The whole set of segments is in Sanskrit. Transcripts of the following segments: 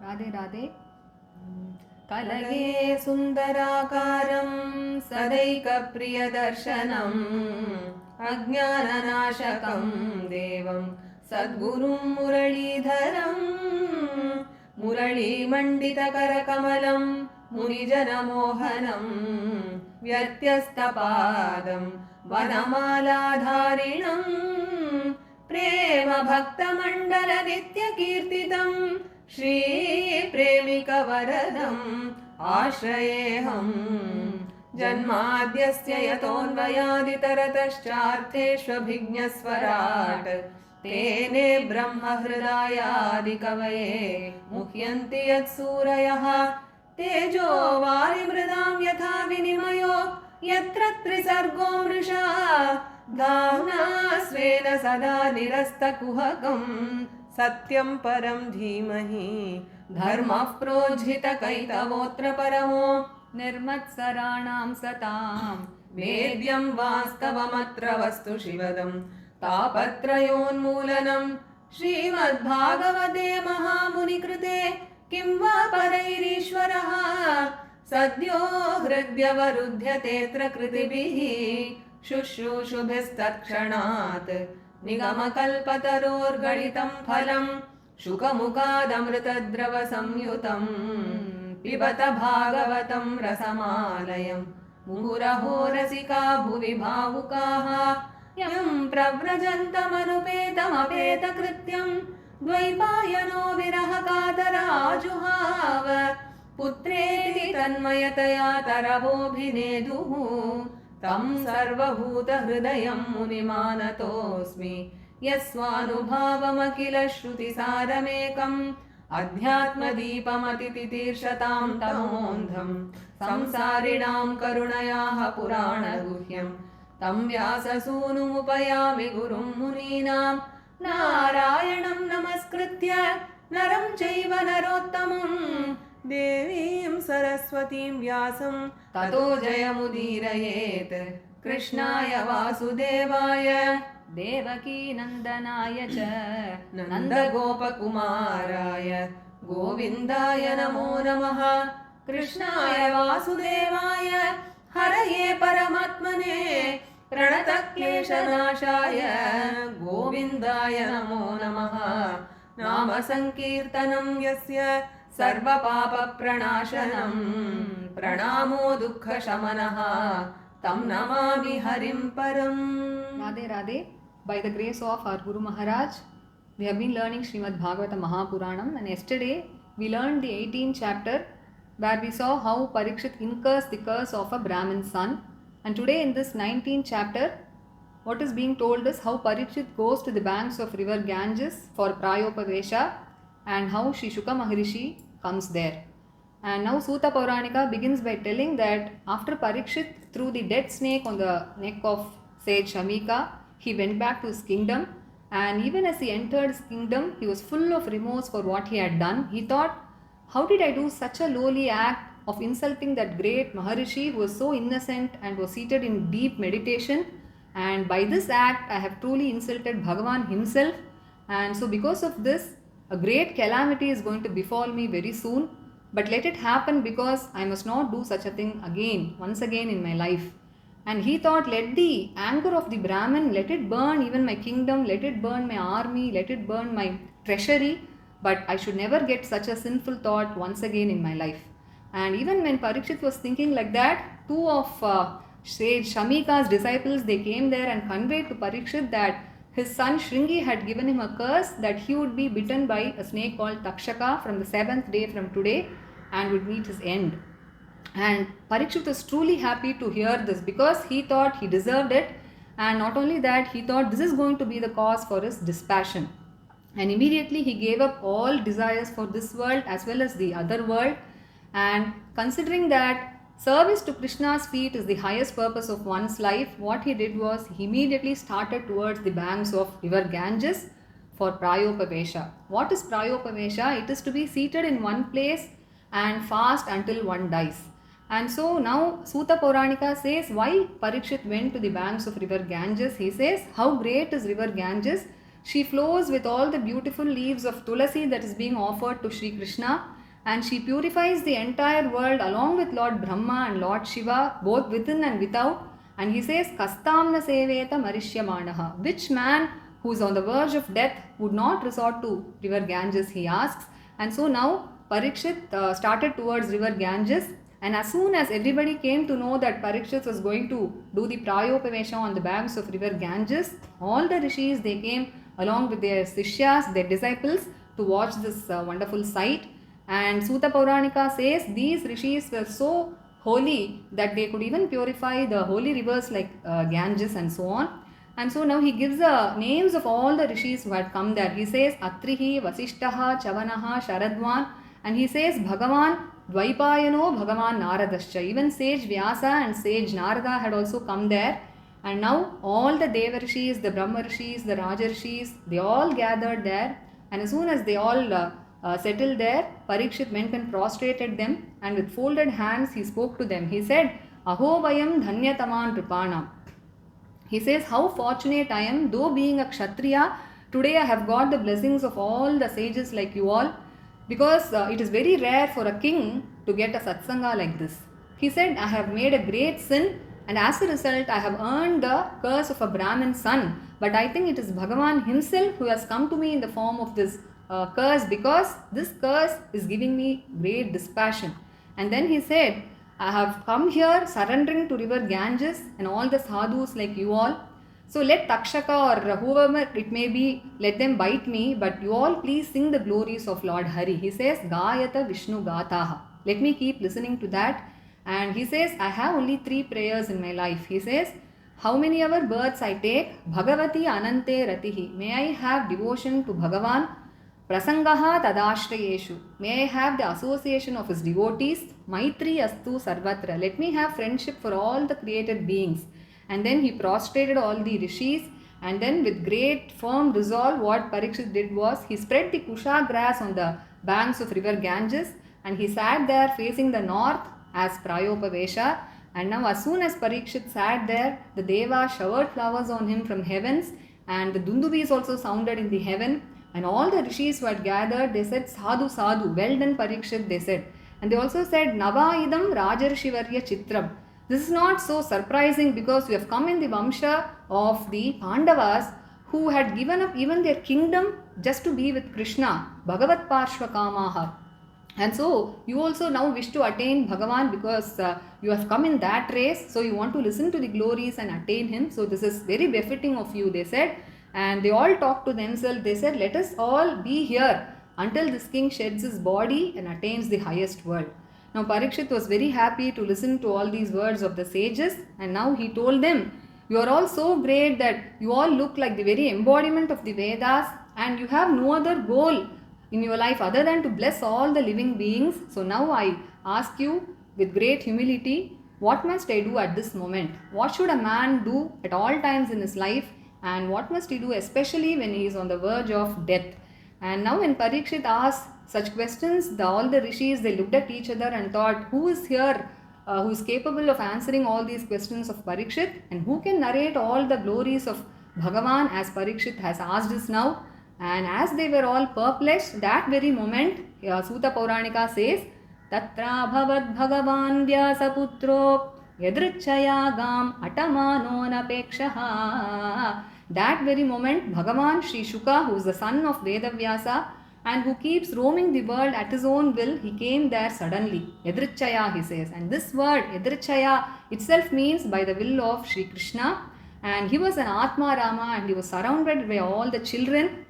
राधे राधे। कलये सुन्दराकारं सदैकप्रियदर्शनम् अज्ञाननाशकं देवं सद्गुरुं मुरलीधरं मुरलीमण्डितकरकमलं मुनिजनमोहनं व्यत्यस्तपादं वनमालाधारिणं प्रेमभक्तमण्डलनित्यकीर्तितं श्रीप्रेमिकवरदम् आश्रयेऽहम् जन्माद्यस्य यतोऽन्वयादितरतश्चार्थेष्वभिज्ञस्वराट् तेने ब्रह्महृदायादिकवये मुह्यन्ति यत्सूरयः तेजो वारिमृदां यथा विनिमयो यत्र त्रिसर्गो मृषा धाम्ना स्वेन सदा निरस्तकुहकम् सत्यं परं धीमहि धर्मः प्रोज्झितकैतवोऽत्र परमो निर्मत्सराणां सतां वेद्यं वास्तवमत्र वस्तु शिवदं तापत्रयोन्मूलनं श्रीमद्भागवते महामुनिकृते किं वा परैरीश्वरः सद्यो हृद्यवरुध्यतेऽत्र कृतिभिः शुश्रूषुभिस्तत्क्षणात् निगमकल्पतरोर्गलितं फलं शुकमुखादमृतद्रवसंयुतं पिबत भागवतं रसमालयं मुहुरहो रसिका भुवि भावुकाः यं प्रव्रजन्तमनुपेतमपेतकृत्यं द्वैपायनो विरहकातराजुहाव पुत्रेति तन्मयतया तरवोऽभिनेदुः तं सर्वभूतहृदयं मुनिमानतोऽस्मि यस्वानुभावमखिल श्रुतिसारमेकम् अध्यात्मदीपमतितितीर्षतां तमोऽन्धं संसारिणां करुणयाः पुराणगुह्यं तं व्याससूनुमुपयामि गुरुं मुनीनां नारायणं नमस्कृत्य नरं चैव नरोत्तमं देवीं सरस्वतीं व्यासं ततो जयमुदीरयेत् कृष्णाय वासुदेवाय देवकी नन्दनाय च नन्दगोपकुमाराय गोविन्दाय नमो नमः कृष्णाय वासुदेवाय हरये परमात्मने प्रणतक्लेशनाशाय गोविन्दाय नमो नमः नाम संकीर्तनं यस्य सर्वपापप्रणाशनं प्रणामो दुःखशमनः तं नमामि हरिं परम्। Radhe Radhe. By the grace of our Guru Maharaj, we have been learning Srimad Bhagavata Mahapuranam, and yesterday we learned the 18th chapter where we saw how Parikshit incurs the curse of a Brahmin son. And today in this 19th chapter, what is being told is how Parikshit goes to the banks of river Ganges for Prayopavesha and how Shri Shuka Maharishi comes there. And now Suta Pauranika begins by telling that after Parikshit threw the dead snake on the neck of sage Shamika, he went back to his kingdom, and even as he entered his kingdom, he was full of remorse for what he had done. He thought, how did I do such a lowly act of insulting that great Maharishi who was so innocent and was seated in deep meditation? And by this act, I have truly insulted Bhagavan himself. And so because of this, a great calamity is going to befall me very soon. But let it happen because I must not do such a thing again, once again in my life. And he thought, let the anger of the Brahmin, let it burn even my kingdom, let it burn my army, let it burn my treasury, but I should never get such a sinful thought once again in my life. And even when Parikshit was thinking like that, two of sage Shamika's disciples, they came there and conveyed to Parikshit that his son Shringi had given him a curse that he would be bitten by a snake called Takshaka from the 7th day from today and would meet his end. And Parikshit was truly happy to hear this because he thought he deserved it, and not only that, he thought this is going to be the cause for his dispassion. And immediately he gave up all desires for this world as well as the other world, and considering that service to Krishna's feet is the highest purpose of one's life, what he did was he immediately started towards the banks of river Ganges for Prayopavesha. What is Prayopavesha? It is to be seated in one place and fast until one dies. And so now Suta Pauranika says why Parikshit went to the banks of river Ganges. He says, how great is river Ganges? She flows with all the beautiful leaves of tulasi that is being offered to Sri Krishna, and she purifies the entire world along with Lord Brahma and Lord Shiva, both within and without. And he says, Kastamna seveta marishyamanaha. Which man who is on the verge of death would not resort to river Ganges, he asks. And so now Parikshit started towards river Ganges, and as soon as everybody came to know that Parikshit was going to do the Prayopavesha on the banks of river Ganges, all the rishis, they came along with their sishyas, their disciples, to watch this wonderful sight. And Suta Pauranika says these rishis were so holy that they could even purify the holy rivers like Ganges and so on. And so now he gives the names of all the rishis who had come there. He says Atrihi, Vasishtaha, Chavanaha, Sharadvan, and he says Bhagavan Dvaipayano, Bhagavan Naradascha. Even sage Vyasa and sage Narada had also come there. And now all the Devarishis, the Brahma Rishis, the Rajarishis, they all gathered there. And as soon as they all settled there, Parikshit went and prostrated them, and with folded hands he spoke to them. He said, Aho vayam dhanyataman Nripanam. He says, how fortunate I am, though being a Kshatriya, today I have got the blessings of all the sages like you all, because it is very rare for a king to get a satsanga like this. He said, I have made a great sin, and as a result I have earned the curse of a Brahmin son. But I think it is Bhagavan himself who has come to me in the form of this curse, because this curse is giving me great dispassion. And then he said, I have come here surrendering to river Ganges and all the sadhus like you all. So let Takshaka or whoever it may be, let them bite me, but you all please sing the glories of Lord Hari. He says, Gayata Vishnu Gataha. Let me keep listening to that. And he says, I have only 3 prayers in my life. He says, how many ever births I take, Bhagavati Anante Ratihi. May I have devotion to Bhagavan. Prasangaha Tadashrayeshu. May I have the association of his devotees. Maitri Astu Sarvatra. Let me have friendship for all the created beings. And then he prostrated all the rishis, and then with great firm resolve, what Parikshit did was, he spread the kusha grass on the banks of river Ganges, and he sat there facing the north as Prayopavesha. And now as soon as Parikshit sat there, the Deva showered flowers on him from heavens, and the Dundubis also sounded in the heaven, and all the rishis who had gathered, they said, Sadhu, Sadhu, well done Parikshit, they said. And they also said, Nava idam Rajarshivarya Chitram. This is not so surprising, because we have come in the Vamsha of the Pandavas who had given up even their kingdom just to be with Krishna, Bhagavat Parshva Kamaha. And so you also now wish to attain Bhagavan, because you have come in that race, so you want to listen to the glories and attain him. So this is very befitting of you, they said. And they all talked to themselves. They said, let us all be here until this king sheds his body and attains the highest world. Now Parikshit was very happy to listen to all these words of the sages, and now he told them, you are all so great that you all look like the very embodiment of the Vedas, and you have no other goal in your life other than to bless all the living beings. So now I ask you with great humility, what must I do at this moment? What should a man do at all times in his life, and what must he do especially when he is on the verge of death? And now when Parikshit asked such questions, all the rishis, they looked at each other and thought, who is here who is capable of answering all these questions of Parikshit, and who can narrate all the glories of Bhagavan as Parikshit has asked us now? And as they were all perplexed, that very moment, Suta Pauranika says, Tatra bhavad Bhagavan Vyasaputro Yadrichayagam Atamano Napekshaha. That very moment, Bhagavan Sri Shuka, who is the son of Vedavyasa and who keeps roaming the world at his own will, he came there suddenly. Yadrichaya, he says. And this word, Yadrichaya, itself means by the will of Sri Krishna. And he was an Atma Rama, and he was surrounded by all the children.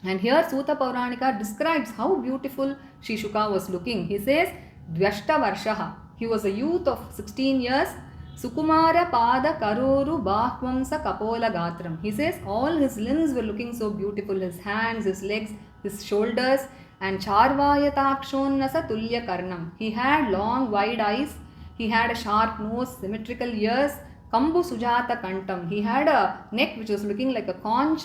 And here Suta Pauranika describes how beautiful Sri Shuka was looking. He says, Dvyashta Varshaha. He was a youth of 16 years. Sukumara Pada Karoru Bahvamsa Kapola Gatram. He says all his limbs were looking so beautiful. His hands, his legs, his shoulders. And Charvayatakshonnasa Tulya Karnam. He had long wide eyes. He had a sharp nose, symmetrical ears. Kambu Sujata Kantam. He had a neck which was looking like a conch.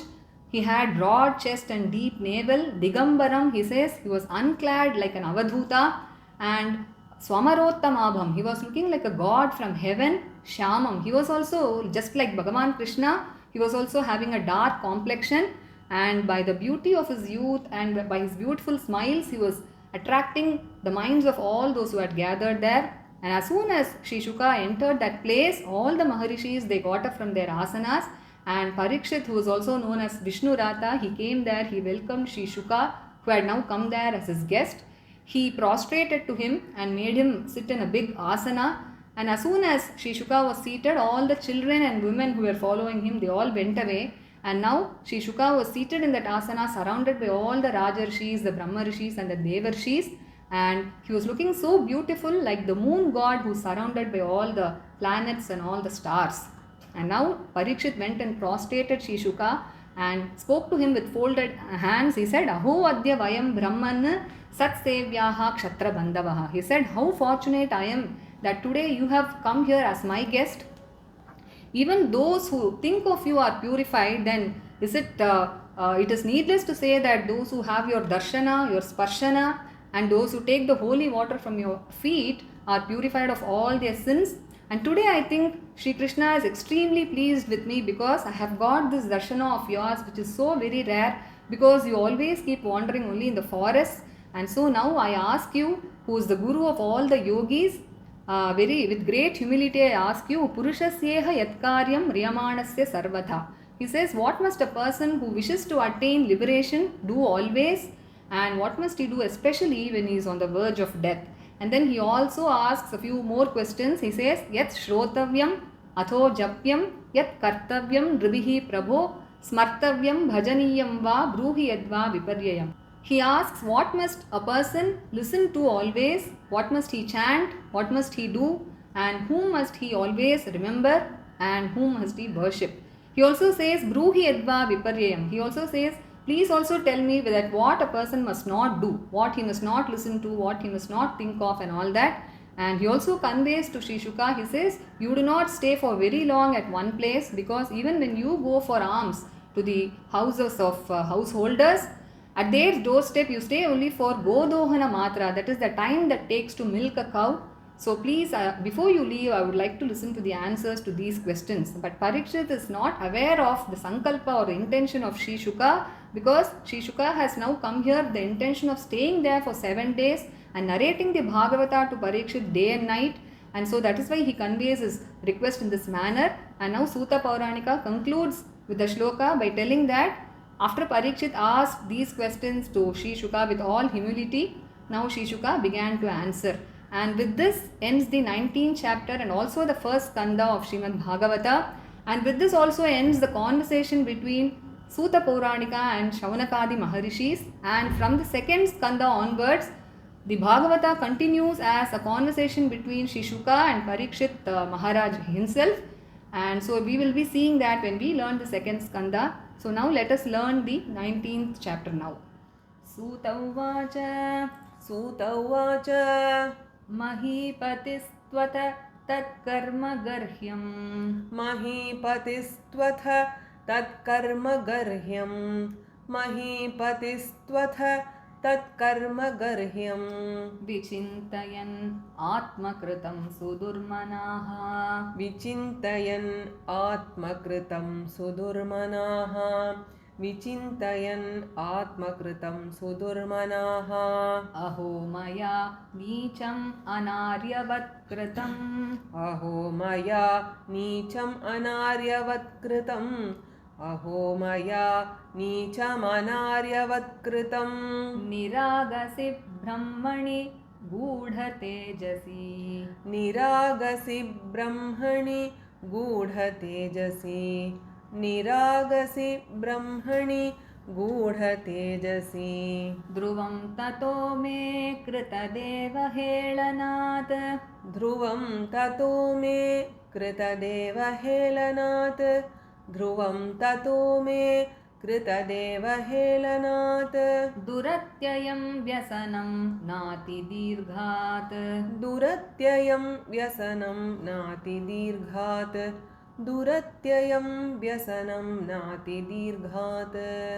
He had broad chest and deep navel. Digambaram, he says, he was unclad like an Avadhuta. And Swamarottamabham, he was looking like a god from heaven. Shyamam, he was also just like Bhagavan Krishna. He was also having a dark complexion. and by the beauty of his youth and by his beautiful smiles, he was attracting the minds of all those who had gathered there. And as soon as Sri Shuka entered that place, all the Maharishis, they got up from their asanas, and Parikshit, who was also known as Vishnu Rata, he came there, he welcomed Sri Shuka, who had now come there as his guest. He prostrated to him and made him sit in a big asana. And as soon as Sri Shuka was seated, all the children and women who were following him, they all went away. And now Sri Shuka was seated in that asana, surrounded by all the Rajarshis, the Brahmarishis and the Devarshis. And he was looking so beautiful, like the moon god who is surrounded by all the planets and all the stars. And now Parikshit went and prostrated Sri Shuka and spoke to him with folded hands. He said, Aho adya vayam brahman sat sevyaha kshatra bandavaha. He said, how fortunate I am that today you have come here as my guest. Even those who think of you are purified, then it is needless to say that those who have your darshana, your sparshana, and those who take the holy water from your feet are purified of all their sins. And today I think Sri Krishna is extremely pleased with me because I have got this darshana of yours, which is so very rare, because you always keep wandering only in the forests. And so now I ask you, who is the guru of all the yogis, with great humility I ask you, Purushasyeha yatkaryam riyamanasya sarvatha. He says, what must a person who wishes to attain liberation do always, and what must he do especially when he is on the verge of death? And then he also asks a few more questions. He says, Yat shrotavyam atho japyam yat kartavyam dribhihi prabho smartavyam bhajaniyam va bruhi yadva viparyayam. He asks, what must a person listen to always, what must he chant, what must he do, and whom must he always remember, and whom must he worship. He also says, bruhi yadva viparyayam. He also says, please also tell me that what a person must not do, what he must not listen to, what he must not think of and all that. And he also conveys to Sri Shuka, he says, you do not stay for very long at one place, because even when you go for alms to the houses of householders, at their doorstep you stay only for Godohana Matra, that is the time that takes to milk a cow. So please, before you leave, I would like to listen to the answers to these questions. But Parikshit is not aware of the sankalpa or the intention of Sri Shuka, because Sri Shuka has now come here with the intention of staying there for 7 days and narrating the Bhagavata to Parikshit day and night. And so that is why he conveys his request in this manner. And now Suta Pauranika concludes with the shloka by telling that after Parikshit asked these questions to Sri Shuka with all humility, now Sri Shuka began to answer. And with this ends the 19th chapter and also the first skanda of Srimad Bhagavata. And with this also ends the conversation between Suta Pauranika and Shaunakadi Maharishis. And from the second skanda onwards, the Bhagavata continues as a conversation between Sri Shuka and Parikshit Maharaj himself. And so we will be seeing that when we learn the second skanda. So now let us learn the 19th chapter now. Suta uvacha Mahipatistvat tatkarma garhyam. Mahipatistvath tatkarma garhyam. Mahipatistvath tatkarma garhyam. Vichintayan atmakritam sudurmanaha. Vichintayan atmakritam sudurmanaha. Vichintayan atmakritam sudurmanaha. Aho maya nicham anaryavat Aho maya nicham anaryavat Aho maya nicham anaryavat Niragasi brahmani gudha tejasi. Niragasi brahmani gudha tejasi. Niragasi brahmani gudha tejasi. Dhruvam tato me krita deva helanat. Dhruvam tato me krita deva helanat. Dhruvam tato me krita deva helanat. Duratyayam vyasanam nati dirghat. Duratyayam vyasanam nati dirghat. Duratyayam vyasanam nati dirghat.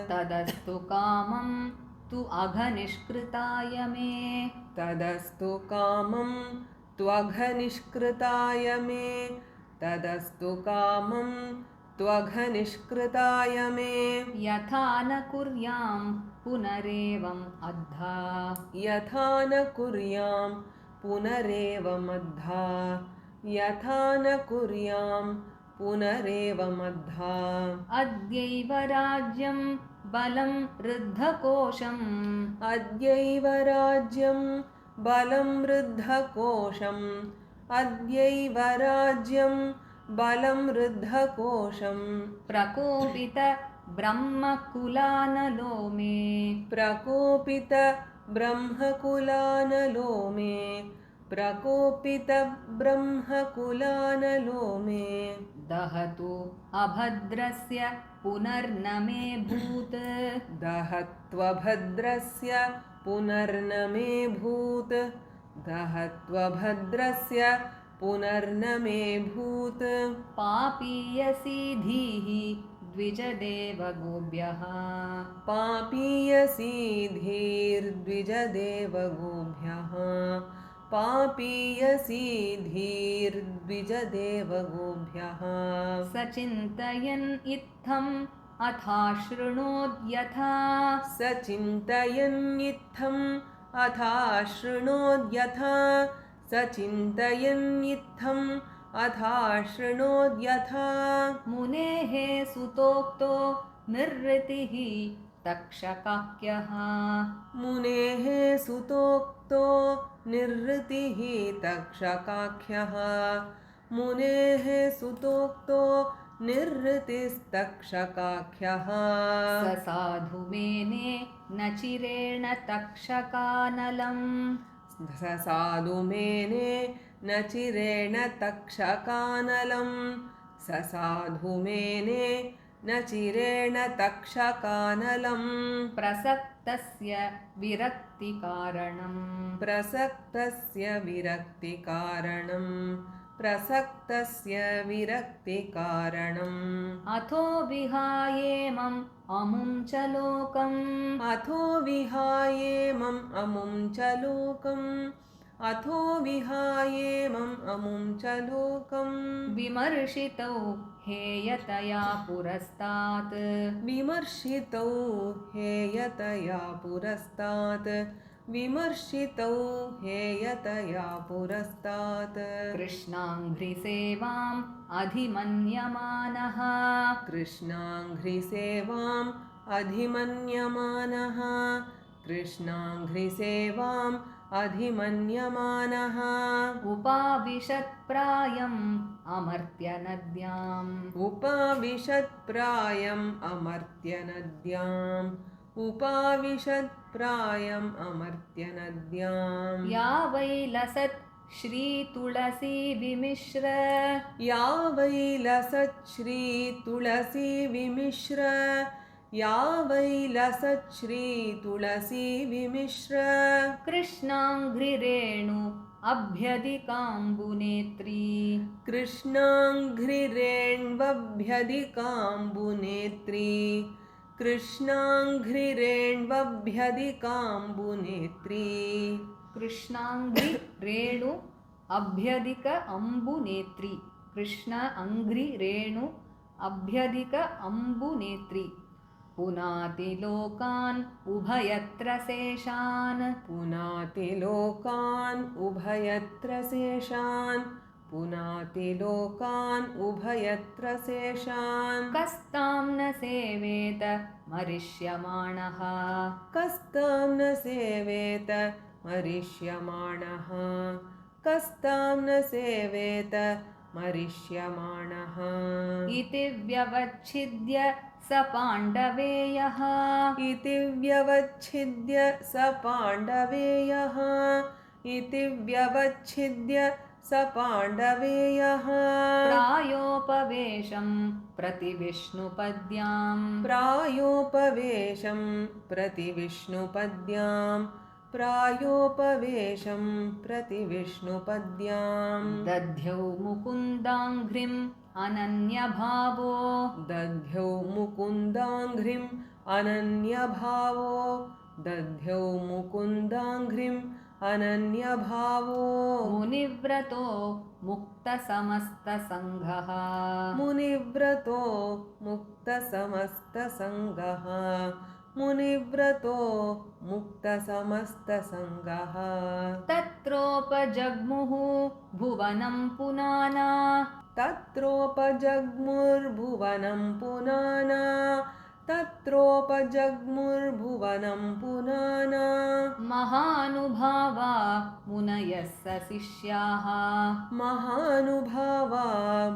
Tadastu kamam tu aghanishkritaya me. Tadastu kamam tvaghanishkritaya me. Tadastu kamam त्वघनिष्कृताय मे यथा न कुर्यां पुनरेवम् अद्धा यथा न कुर्यां पुनरेवमद्धा यथा न कुर्यां पुनरेवमद्धा अद्यैव राज्यं बलं ऋद्धकोशम् अद्यैव राज्यं बलं ऋद्धकोशम् अद्यैव राज्यं बलं ऋद्धकोशम् प्रकोपित ब्रह्मकुलानलो मे प्रकोपित ब्रह्मकुलानलो मे प्रकोपित ब्रह्मकुलानलो मे दहतु अभद्रस्य पुनर्न मे भूत् दहत्वभद्रस्य पुनर्न मे भूत् दहत्वभद्रस्य पुनर्न मे भूत् पापीयसी धीः द्विजदेवगोभ्यः पापीयसी धीर्द्विजदेवगोभ्यः पापीयसी धीर्द्विजदेवगोभ्यः सचिन्तयन् इत्थम् अथाशृणोद्यथा सचिन्तयन्नित्थम् अथाशृणोद्यथा सचिन्तयन्नित्थम् अथाशृणोद्यथा मुनेः सुतोक्तो निर्वृतिः तक्षकाख्यः मुनेः सुतोक्तो निर्वृतिः तक्षकाख्यः मुनेः सुतोक्तो निर्वृतिस्तक्षकाख्यः स साधु मेने न चिरेण तक्षकानलम् स साधु मेने न चिरेण तक्षकानलं स साधु मेने न चिरेण तक्षकानलं प्रसक्तस्य विरक्तिकारणम् प्रसक्तस्य विरक्तिकारणं प्रसक्तस्य विरक्तिकारणम् अथो विहायेमम् अमुं च लोकम् अथो विहायेमम् अमुं च लोकम् अथो विहायेमम् अमुं च लोकम् विमर्शितौ हेयतया पुरस्तात् विमर्शितौ हेयतया पुरस्तात् विमर्शितौ हेयतया पुरस्तात् कृष्णाङ्घ्रिसेवाम् अधिमन्यमानः कृष्णाङ्घ्रिसेवाम् अधिमन्यमानः कृष्णाङ्घ्रिसेवाम् अधिमन्यमानः उपाविशत्प्रायम् अमर्त्यनद्याम् उपाविशत्प्रायम् अमर्त्यनद्याम् उपाविशत्प्रायम् अमर्त्यनद्याम् या वै लसत् श्रीतुलसी विमिश्र या वै लसत् श्रीतुलसी विमिश्र या वै लसत् श्रीतुलसी विमिश्र कृष्णाङ्घ्रिरेणु अभ्यधिकाम्बुनेत्री कृष्णाङ्घ्रिरेण्वभ्यधिकाम्बुनेत्री कृष्णाङ्घ्रिरेण्वभ्यधिकाम्बुनेत्री कृष्णाङ्घ्रि रेणु अभ्यधिक अम्बुनेत्री कृष्ण अङ्घ्रि रेणु अभ्यधिक अम्बुनेत्री पुनाति लोकान् उभयत्र शेषान् पुनाति लोकान् उभयत्र शेषान् पुनाति लोकान् उभयत्र शेषान् कस्तां न सेवेत मरिष्यमाणः कस्तां न सेवेत मरिष्यमाणः कस्तां न सेवेत मरिष्यमाणः इति व्यवच्छिद्य स पाण्डवेयः इति व्यवच्छिद्य स पाण्डवेयः इति व्यवच्छिद्य स पाण्डवेयः प्रायोपवेशं प्रतिविष्णुपद्याम् प्रायोपवेशं प्रतिविष्णुपद्याम् प्रायोपवेशं प्रतिविष्णुपद्याम् दध्यौ मुकुन्दाङ्घ्रिम् अनन्यभावो दध्यौ मुकुन्दाङ्घ्रिम् अनन्यभावो दध्यौ मुकुन्दाङ्घ्रिम् अनन्यभावो मुनिव्रतो मुक्तसमस्तसङ्गः मुनिव्रतो मुक्तसमस्तसङ्गः मुनिव्रतो मुक्तसमस्तसङ्गः तत्रोपजग्मुः भुवनं पुनाना तत्रोपजग्मुर्भुवनं पुनाना तत्रोपजग्मुर्भुवनं पुनाना महानुभावा मुनयः सशिष्याः महानुभावा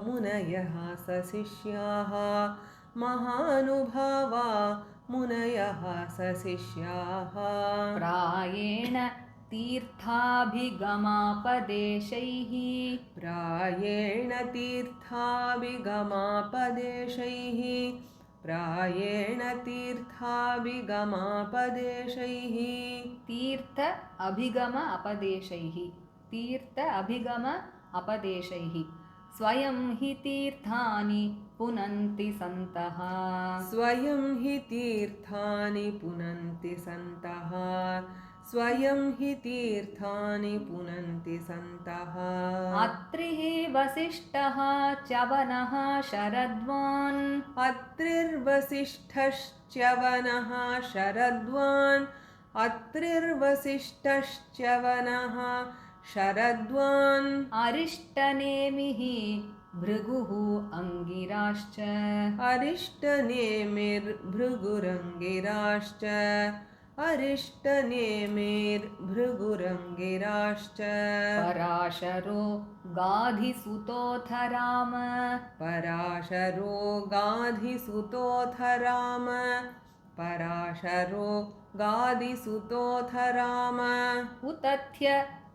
मुनयः सशिष्याः महानुभावा मुनयः सशिष्याः प्रायेण तीर्थाभिगमापदेशैः प्रायेण तीर्थाभिगमापदेशैः प्रायेण तीर्थाभिगमापदेशैः तीर्थ अभिगम अपदेशैः तीर्थ अभिगम अपदेशैः स्वयं हि तीर्थानि पुनन्ति सन्तः स्वयं हि तीर्थानि पुनन्ति सन्तः स्वयं हि तीर्थानि पुनन्ति सन्तः अत्रिः वसिष्ठः च्यवनः शरद्वान् अत्रिर्वसिष्ठश्च्यवनः शरद्वान् अत्रिर्वसिष्ठश्च्यवनः शरद्वान् अरिष्टनेमिः भृगुः अङ्गिराश्च अरिष्टनेमिर्भृगुरङ्गिराश्च अरिष्टनेमिर्भृगुरङ्गिराश्च पराशरो गाधिसुतोऽथ राम पराशरो गाधिसुतोऽथ राम पराशरो गाधिसुतोऽथ राम उतथ्य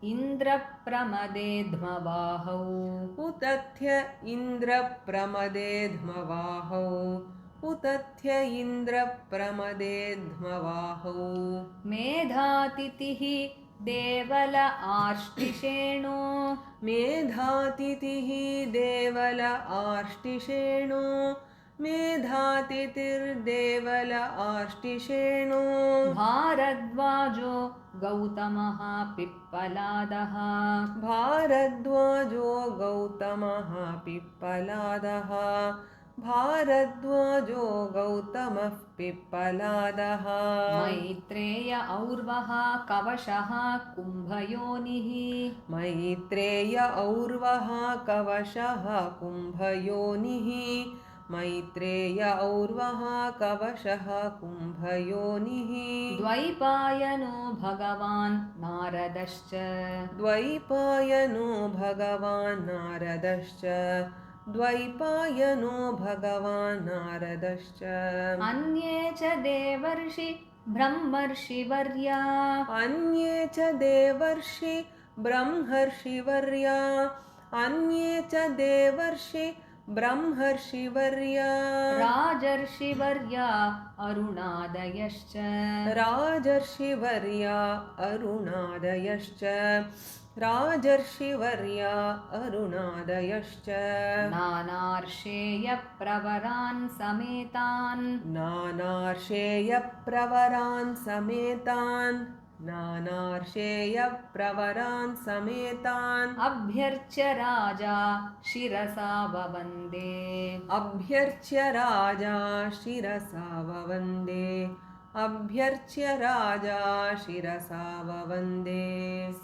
इन्द्रप्रमदेध्मवाहौ उतथ्य इन्द्रप्रमदेध्मवाहौ उतथ्य इन्द्रप्रमदेध्मवाहौ मेधातिथिः देवल आर्ष्टिषेणो मेधातिथिः देवल आर्ष्टिषेणो मेधातिथिर्देवल आर्ष्टिषेणो भारद्वाजो गौतमः पिप्पलादः भारद्वाजो गौतमः पिप्पलादः भारद्वाजो गौतमः पिप्पलादः मैत्रेय और्वः कवशः कुम्भयोनिः मैत्रेय और्वः कवशः कुम्भयोनिः मैत्रेय और्वः कवशः कुम्भयोनिः द्वैपायनो भगवान् नारदश्च द्वैपायनो भगवान् नारदश्च द्वैपायनो भगवान् नारदश्च अन्ये च देवर्षि ब्रह्मर्षिवर्या अन्ये च देवर्षि ब्रह्मर्षिवर्या अन्ये च देवर्षि ब्रह्मर्षिवर्या राजर्षिवर्या अरुणादयश्च राजर्षिवर्या अरुणादयश्च राजर्षिवर्या अरुणादयश्च नानार्षेयप्रवरान् समेतान् नानार्षेयप्रवरान् समेतान् नानार्षेयप्रवरान् समेतान् अभ्यर्च्य राजा शिरसा ववन्दे अभ्यर्च्य राजा शिरसा ववन्दे अभ्यर्च्य राजा शिरसा ववन्दे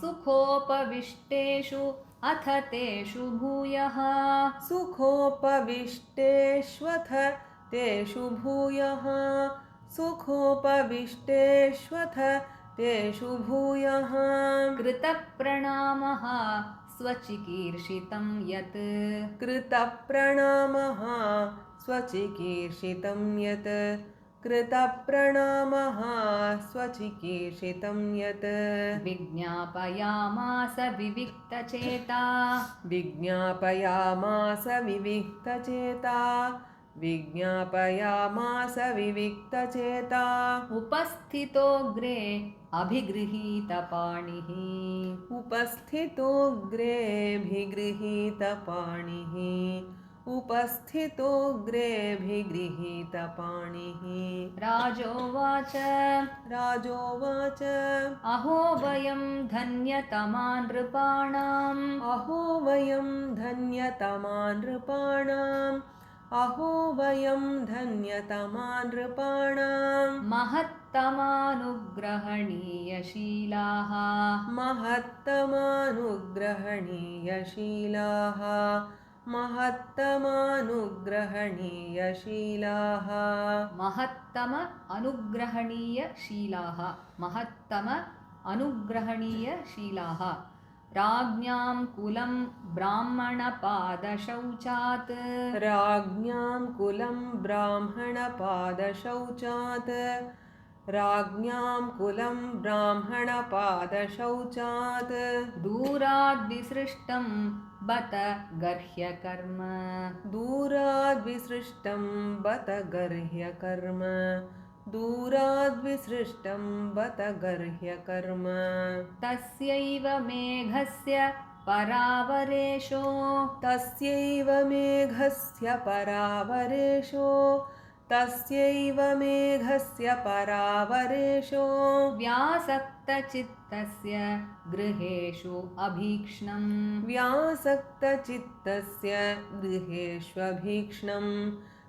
सुखोपविष्टेषु अथ तेषु भूयः सुखोपविष्टेष्वथ तेषु भूयः सुखोपविष्टेष्वथ तेषु भूयः कृतप्रणामः स्वचिकीर्षितं यत् कृतप्रणामः स्वचिकीर्षितं यत् कृतप्रणामः स्वचिकीर्षितं यत् विज्ञापयामास विविक्तचेता विज्ञापयामास विविक्तचेता विज्ञापयामास विविक्तचेता उपस्थितोऽग्रे अभिगृहीतपाणिः उपस्थितोऽग्रेऽभिगृहीतपाणिः उपस्थितोऽग्रेऽभिगृहीतपाणिः राजोवाच राजोवाच अहो वयं धन्यतमा नृपाणाम् अहो वयं धन्यतमा नृपाणाम् अहो वयं धन्यतमा नृपाणाम् महत्तमानुग्रहणीयशीलाः महत्तमानुग्रहणीयशीलाः महत्तमानुग्रहणीयशीलाः महत्तम अनुग्रहणीयशीलाः महत्तम अनुग्रहणीयशीलाः राज्ञां कुलं ब्राह्मणपादशौचात् राज्ञां कुलं ब्राह्मणपादशौचात् राज्ञां कुलं ब्राह्मणपादशौचात् दूराद्विसृष्टं बत गर्ह्यकर्म दूराद्विसृष्टं बत गर्ह्यकर्म दूराद्विसृष्टं बत गर्ह्यकर्म तस्यैव मेघस्य परावरेशो तस्यैव मेघस्य परावरेशो तस्यैव मेघस्य परावरेशो व्यासक्तचित्तस्य गृहेषु अभीक्ष्णम् व्यासक्तचित्तस्य गृहेष्वभीक्ष्णम्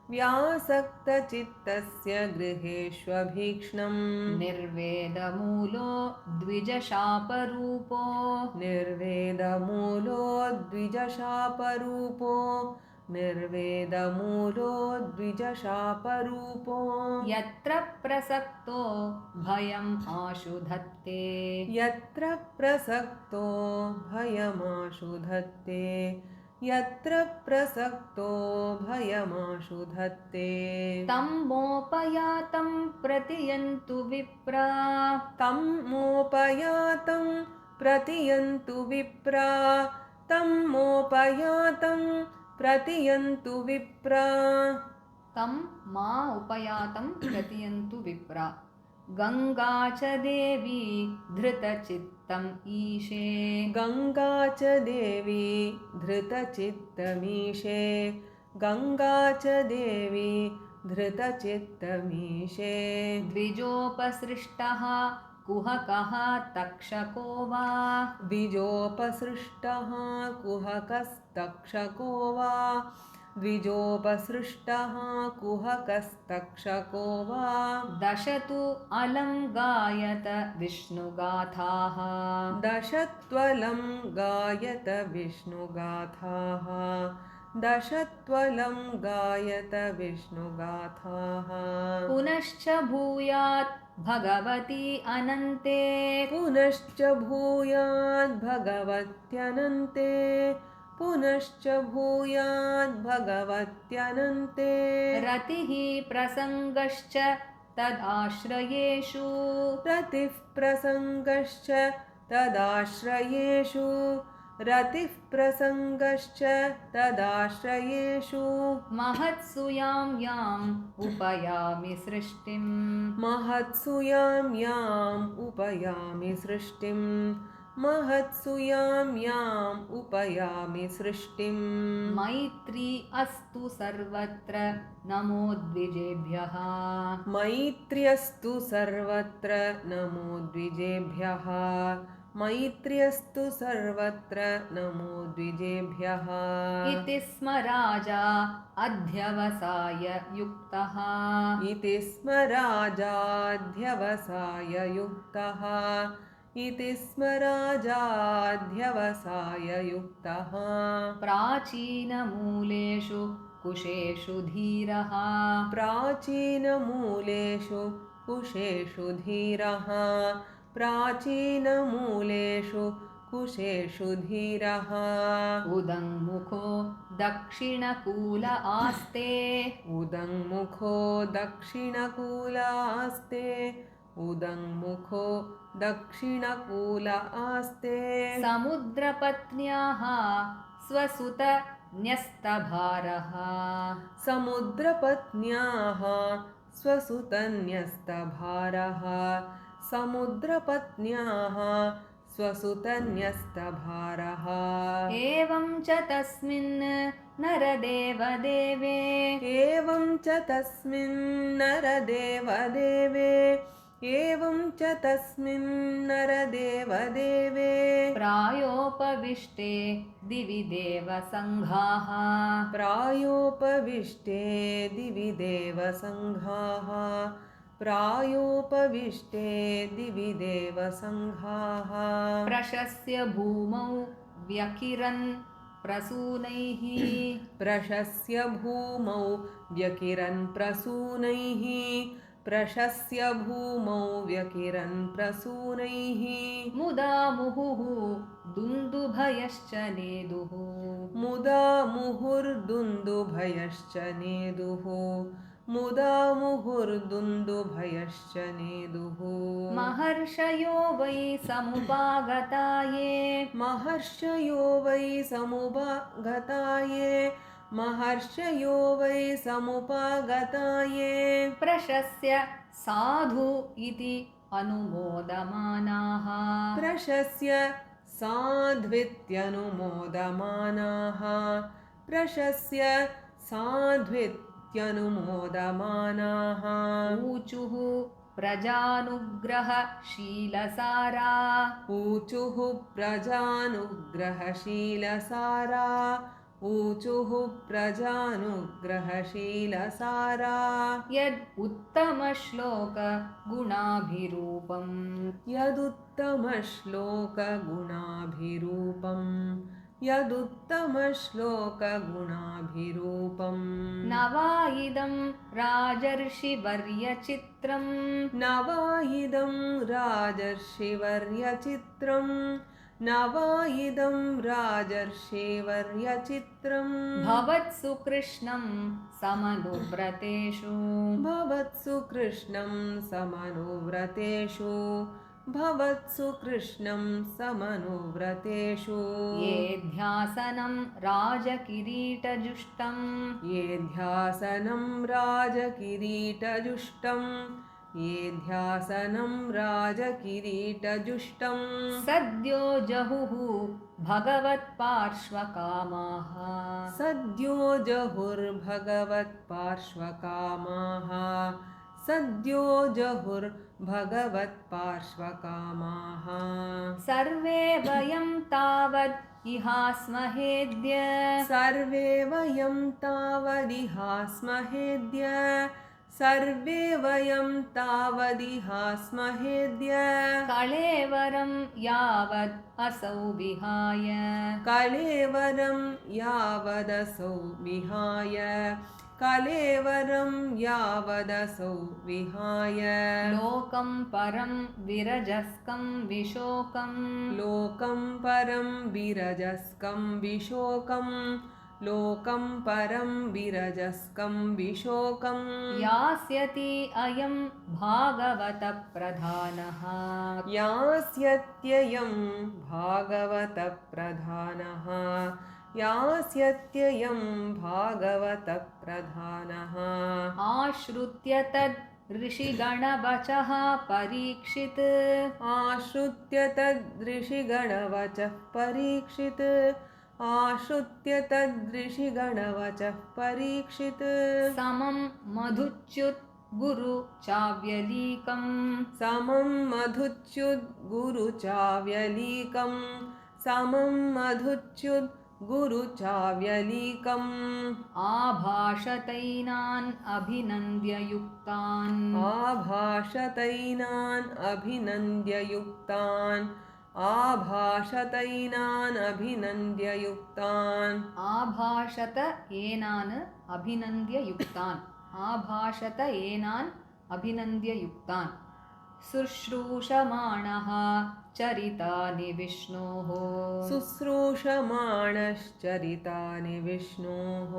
व्यासक्तचित्तस्य गृहेष्वभीक्ष्णम् निर्वेदमूलो द्विजशापरूपो निर्वेदमूलो द्विजशापरूपो निर्वेदमूलो द्विजशापरूपो यत्र प्रसक्तो भयम् आशु धत्ते यत्र प्रसक्तो भयमाशु धत्ते यत्र प्रसक्तो भयमाशु धत्ते तं मोपयातं प्रतियन्तु विप्रा तं मोपयातं प्रतियन्तु विप्रा तं मोपयातं प्रतियन्तु विप्रा तं मा उपयातं प्रतियन्तु विप्रा गङ्गा च देवी धृतचित्तम् ईशे गङ्गा च देवी धृतचित्तमीशे गङ्गा च देवी धृतचित्तमीशे द्विजोपसृष्टः कुहकः तक्षको वा द्विजोपसृष्टः कुहकस्तक्षको वा द्विजोपसृष्टः कुहकस्तक्षको वा दशतु अलं गायत विष्णुगाथाः दशत्वलं गायत विष्णुगाथाः दशत्वलं गायत विष्णुगाथाः पुनश्च भूयात् भगवती अनन्ते पुनश्च भूयाद् भगवत्यनन्ते पुनश्च भूयाद् भगवत्यनन्ते रतिः प्रसङ्गश्च तदाश्रयेषु रतिः प्रसङ्गश्च तदाश्रयेषु रतिः प्रसङ्गश्च तदाश्रयेषु महत्सु यां याम् उपयामि सृष्टिम् महत्सु याम् उपयामि सृष्टिम् महत्सु याम् उपयामि सृष्टिम् मैत्री अस्तु सर्वत्र नमो द्विजेभ्यः मैत्र्यस्तु सर्वत्र नमो द्विजेभ्यः मैत्र्यस्तु सर्वत्र नमो द्विजेभ्यः इति स्म राजा अध्यवसाय युक्तः इति स्म राजाध्यवसाय युक्तः इति स्म राजाध्यवसाय युक्तः प्राचीनमूलेषु कुशेषु धीरः प्राचीनमूलेषु कुशेषु धीरः प्राचीनमूलेषु कुशेषु धीरः उदङ्मुखो दक्षिणकूल आस्ते उदङ्मुखो दक्षिणकूल आस्ते उदङ्मुखो दक्षिणकूल आस्ते समुद्रपत्न्याः स्वसुत न्यस्तभारः समुद्रपत्न्याः स्वसुतन्यस्तभारः समुद्रपत्न्याः स्वसुतन्यस्तभारः एवं च तस्मिन् नरदेवदेवे एवं च तस्मिन् नरदेवदेवे एवं च तस्मिन् नरदेवदेवे प्रायोपविष्टे दिवि देवसङ्घाः प्रायोपविष्टे दिवि देवसङ्घाः प्रायोपविष्टे दिवि देवसङ्घाः प्रशस्य भूमौ व्यकिरन् प्रसूनैः प्रशस्य भूमौ व्यकिरन् प्रसूनैः प्रशस्य भूमौ व्यकिरन् प्रसूनैः मुदा मुहुः दुन्दुभयश्च नेदुः मुदा मुहुर्दुन्दुभयश्च नेदुः मुदा मुहुर्दुन्दुभयश्च नेदुः महर्षयो वै समुपागता ये महर्षयो वै समुपगताये महर्षयो वै समुपगताये प्रशस्य साधु इति अनुमोदमानाः प्रशस्य साध्वित्यनुमोदमानाः प्रशस्य साध्वित्यनुमोदमानाः ऊचुः प्रजानुग्रहशीलसारा ऊचुः प्रजानुग्रहशीलसारा ऊचुः प्रजानुग्रहशीलसारा यद् उत्तमश्लोकगुणाभिरूपम् यदुत्तमश्लोकगुणाभिरूपम् यदुत्तमश्लोकगुणाभिरूपम् न वा इदं राजर्षिवर्यचित्रम् न वा इदं राजर्षिवर्यचित्रम् न वा इदं राजर्षिवर्यचित्रम् भवत्सु कृष्णं समनुव्रतेषु भवत्सु कृष्णं समनुव्रतेषु भवत्सु कृष्णं समनुव्रतेषु ये ध्यासनं राजकिरीटजुष्टम् ये ध्यासनं राजकिरीटजुष्टम् ये ध्यासनं राजकिरीटजुष्टम् सद्यो जहुः भगवत्पार्श्वकामाः सद्यो जहुर्भगवत्पार्श्वकामाः सद्यो जहुर्भगवत्पार्श्वकामाः सर्वे वयं तावद् इहास्महेद्य सर्वे वयं तावदिहास्महेद्य सर्वे वयं तावदिहास्महेद्य कलेवरं यावद् असौ विहाय कलेवरं यावदसौ विहाय कलेवरं यावदसौ विहाय लोकं परं विरजस्कं विशोकं लोकं परं विरजस्कं विशोकं लोकं परं विरजस्कं विशोकं यास्यति अयं भागवतप्रधानः यास्यत्ययं भागवतप्रधानः यास्यत्ययं भागवतप्रधानः आश्रित्य तद् ऋषिगणवचः परीक्षित् आश्रित्य तदृषिगणवचः परीक्षित् आश्रित्य तदृषिगणवचः परीक्षित् समं मधुच्युत् गुरु चाव्यलीकं समं मधुच्युत् गुरु चाव्यलीकं समं मधुच्युत् गुरु चाव्यलीकम् आभाषतैनान् अभिनन्द्य युक्तान् आभाषतैनान् अभिनन्द्य युक्तान् आभाषतैनान् अभिनन्द्य युक्तान् आभाषत एनान् अभिनन्द्य युक्तान् आभाषत एनान् अभिनन्द्य युक्तान् शुश्रूषमाणः चरितानि विष्णोः शुश्रूषमाणश्चरितानि विष्णोः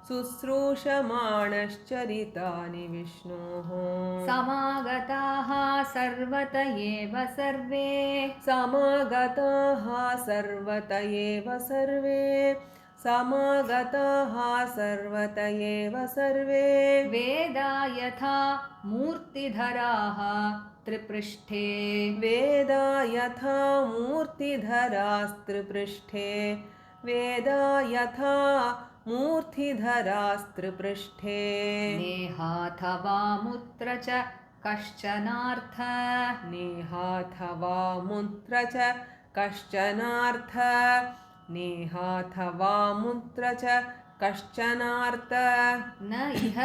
शुश्रूषमाणश्चरितानि विष्णोः समागताः सर्वत एव सर्वे समागताः सर्वत एव सर्वे समागताः सर्वत एव सर्वे वेदा यथा मूर्तिधराः त्रिपृष्ठे वेदा यथा मूर्तिधरास्त्रिपृष्ठे वेदा यथा मूर्तिधरास्त्रिपृष्ठे नेहाथवा मुत्र च कश्चनार्थ नेहाथवा मुत्र च कश्चनार्थ नेहाथवा मुत्र च कश्चनार्थ न इह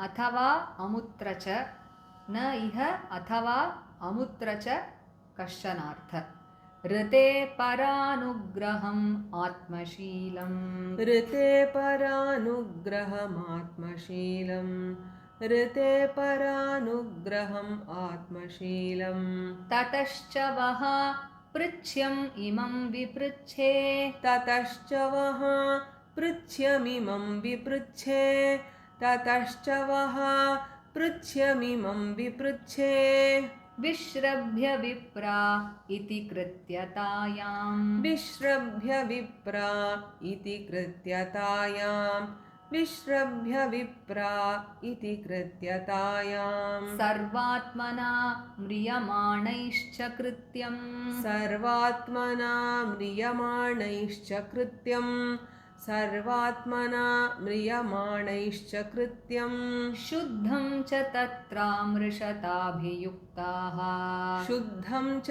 अथवा अमुत्र च न इह अथवा अमुत्र च कश्चनार्थ ऋते परानुग्रहम् आत्मशीलम् ऋते परानुग्रहमात्मशीलम् ऋते परानुग्रहम् आत्मशीलम् ततश्च वः पृच्छ्यम् इमं विपृच्छे ततश्च वः पृच्छ्यमिमं विपृच्छे ततश्च वः पृच्छ्यमिमं विपृच्छे विश्रभ्य विप्रा इति कृत्यतायाम् विश्रभ्य विप्रा इति कृत्यतायाम् विश्रभ्य विप्रा इति कृत्यतायाम् सर्वात्मना म्रियमाणैश्च कृत्यम् सर्वात्मना म्रियमाणैश्च कृत्यम् सर्वात्मना म्रियमाणैश्च कृत्यम् शुद्धं च तत्रामृषताभियुक्ताः शुद्धं च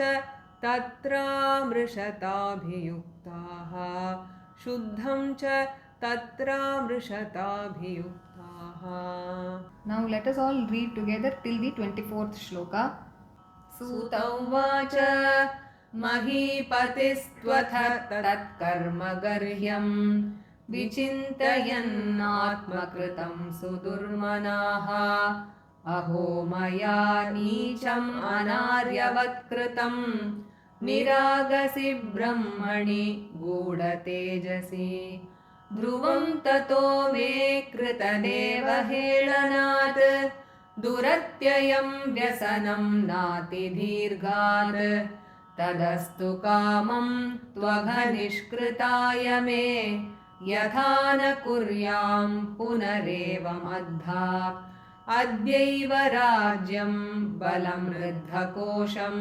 तत्रामृषताभियुक्ताः शुद्धं च तत्रामृषताभियुक्ताः Now let us all read together till the 24th shloka. सूत उवाच महीपतिस्त्वथ तत्कर्म गर्ह्यम् विचिन्तयन्नात्मकृतं सुदुर्मनाः अहो मया नीचम् अनार्यवत्कृतं निरागसि ब्रह्मणि गूढतेजसि ध्रुवं ततो मे कृतदेवहेळनात् दुरत्ययं व्यसनं नातिदीर्घात् तदस्तु कामं त्वघनिष्कृताय मे यथा न कुर्यां पुनरेवमद्धा अद्यैव राज्यं बलं ऋद्धकोशं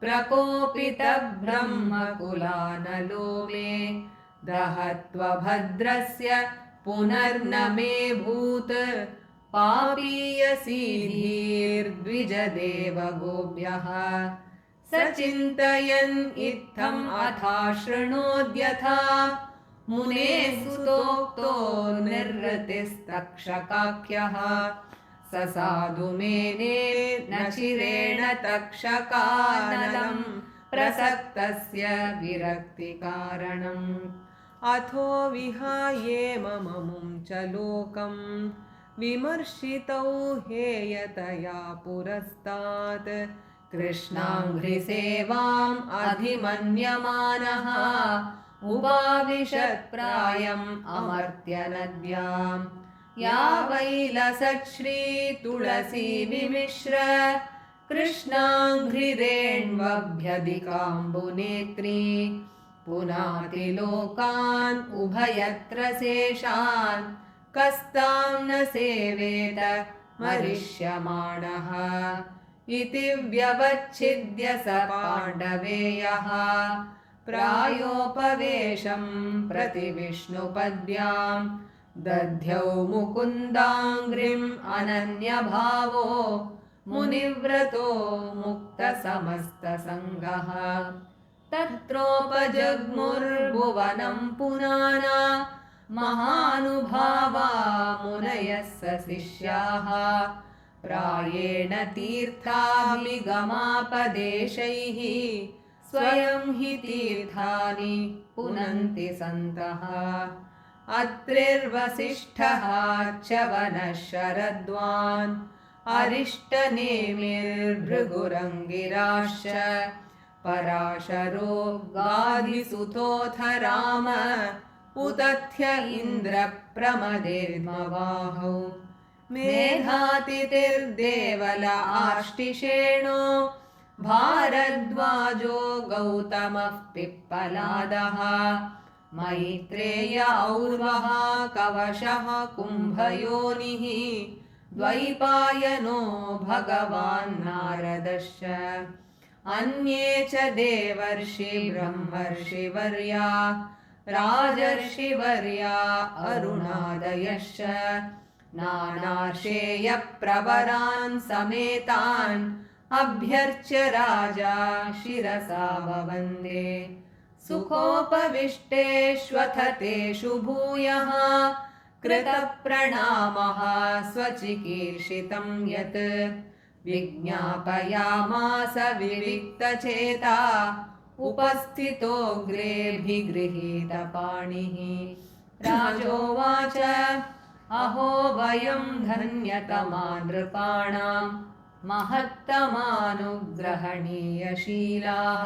प्रकोपितब्रह्मकुलानलो मे दहत्वभद्रस्य पुनर्न मे भूत् पापीयसीधीर्द्विजदेवगोभ्यः स चिन्तयन् इत्थम् अथा शृणोद्यथा मुने सुतोक्तो निर्रतिस्तक्षकाख्यः स साधु मेने न चिरेण तक्षकानलं प्रसक्तस्य विरक्तिकारणम् अथो विहाये मममुं च लोकं विमर्शितौ हेयतया पुरस्तात् कृष्णाङ्घ्रिसेवाम् अधिमन्यमानः उपाविशत्प्रायम् अमर्त्यनद्याम् या वैलसत् श्रीतुलसी विमिश्र कृष्णाङ्घ्रिरेण्वभ्यधिकाम्बुनेत्री पुनाति लोकान् उभयत्र शेषान् कस्तां न सेवेत मरिष्यमाणः इति व्यवच्छिद्य स पाण्डवेयः प्रायोपवेशं प्रति विष्णुपद्यां दध्यौ मुकुन्दाङ्घ्रिम् अनन्यभावो मुनिव्रतो मुक्तसमस्तसङ्गः तत्रोपजग्मुर्भुवनं पुनाना महानुभावा मुनयः स शिष्याः प्रायेण तीर्थाभिगमापदेशैः स्वयं हि तीर्थानि पुनन्ति सन्तः अत्रिर्वसिष्ठः च्यवनः शरद्वान् अरिष्टनेमिर्भृगुरङ्गिराश्च पराशरो गाधिसुतोऽथ राम उतथ्य इन्द्रप्रमदेर्मवाहौ मेधातिथिर्देवल आष्टिशेणो भारद्वाजो गौतमः पिप्पलादः मैत्रेय और्वः कवशः कुम्भयोनिः द्वैपायनो भगवान् नारदश्च अन्ये च देवर्षि ब्रह्मर्षिवर्या राजर्षिवर्या अरुणादयश्च नानाशेयप्रवरान् समेतान् अभ्यर्च्य राजा शिरसा ववन्दे सुखोपविष्टेष्वथ तेषु भूयः कृतप्रणामः स्वचिकीर्षितं यत् विज्ञापयामास विविक्तचेता उपस्थितोऽग्रेऽभिगृहीतपाणिः राजोवाच अहो वयं धन्यतमा नृपाणां महत्तमानुग्रहणीयशीलाः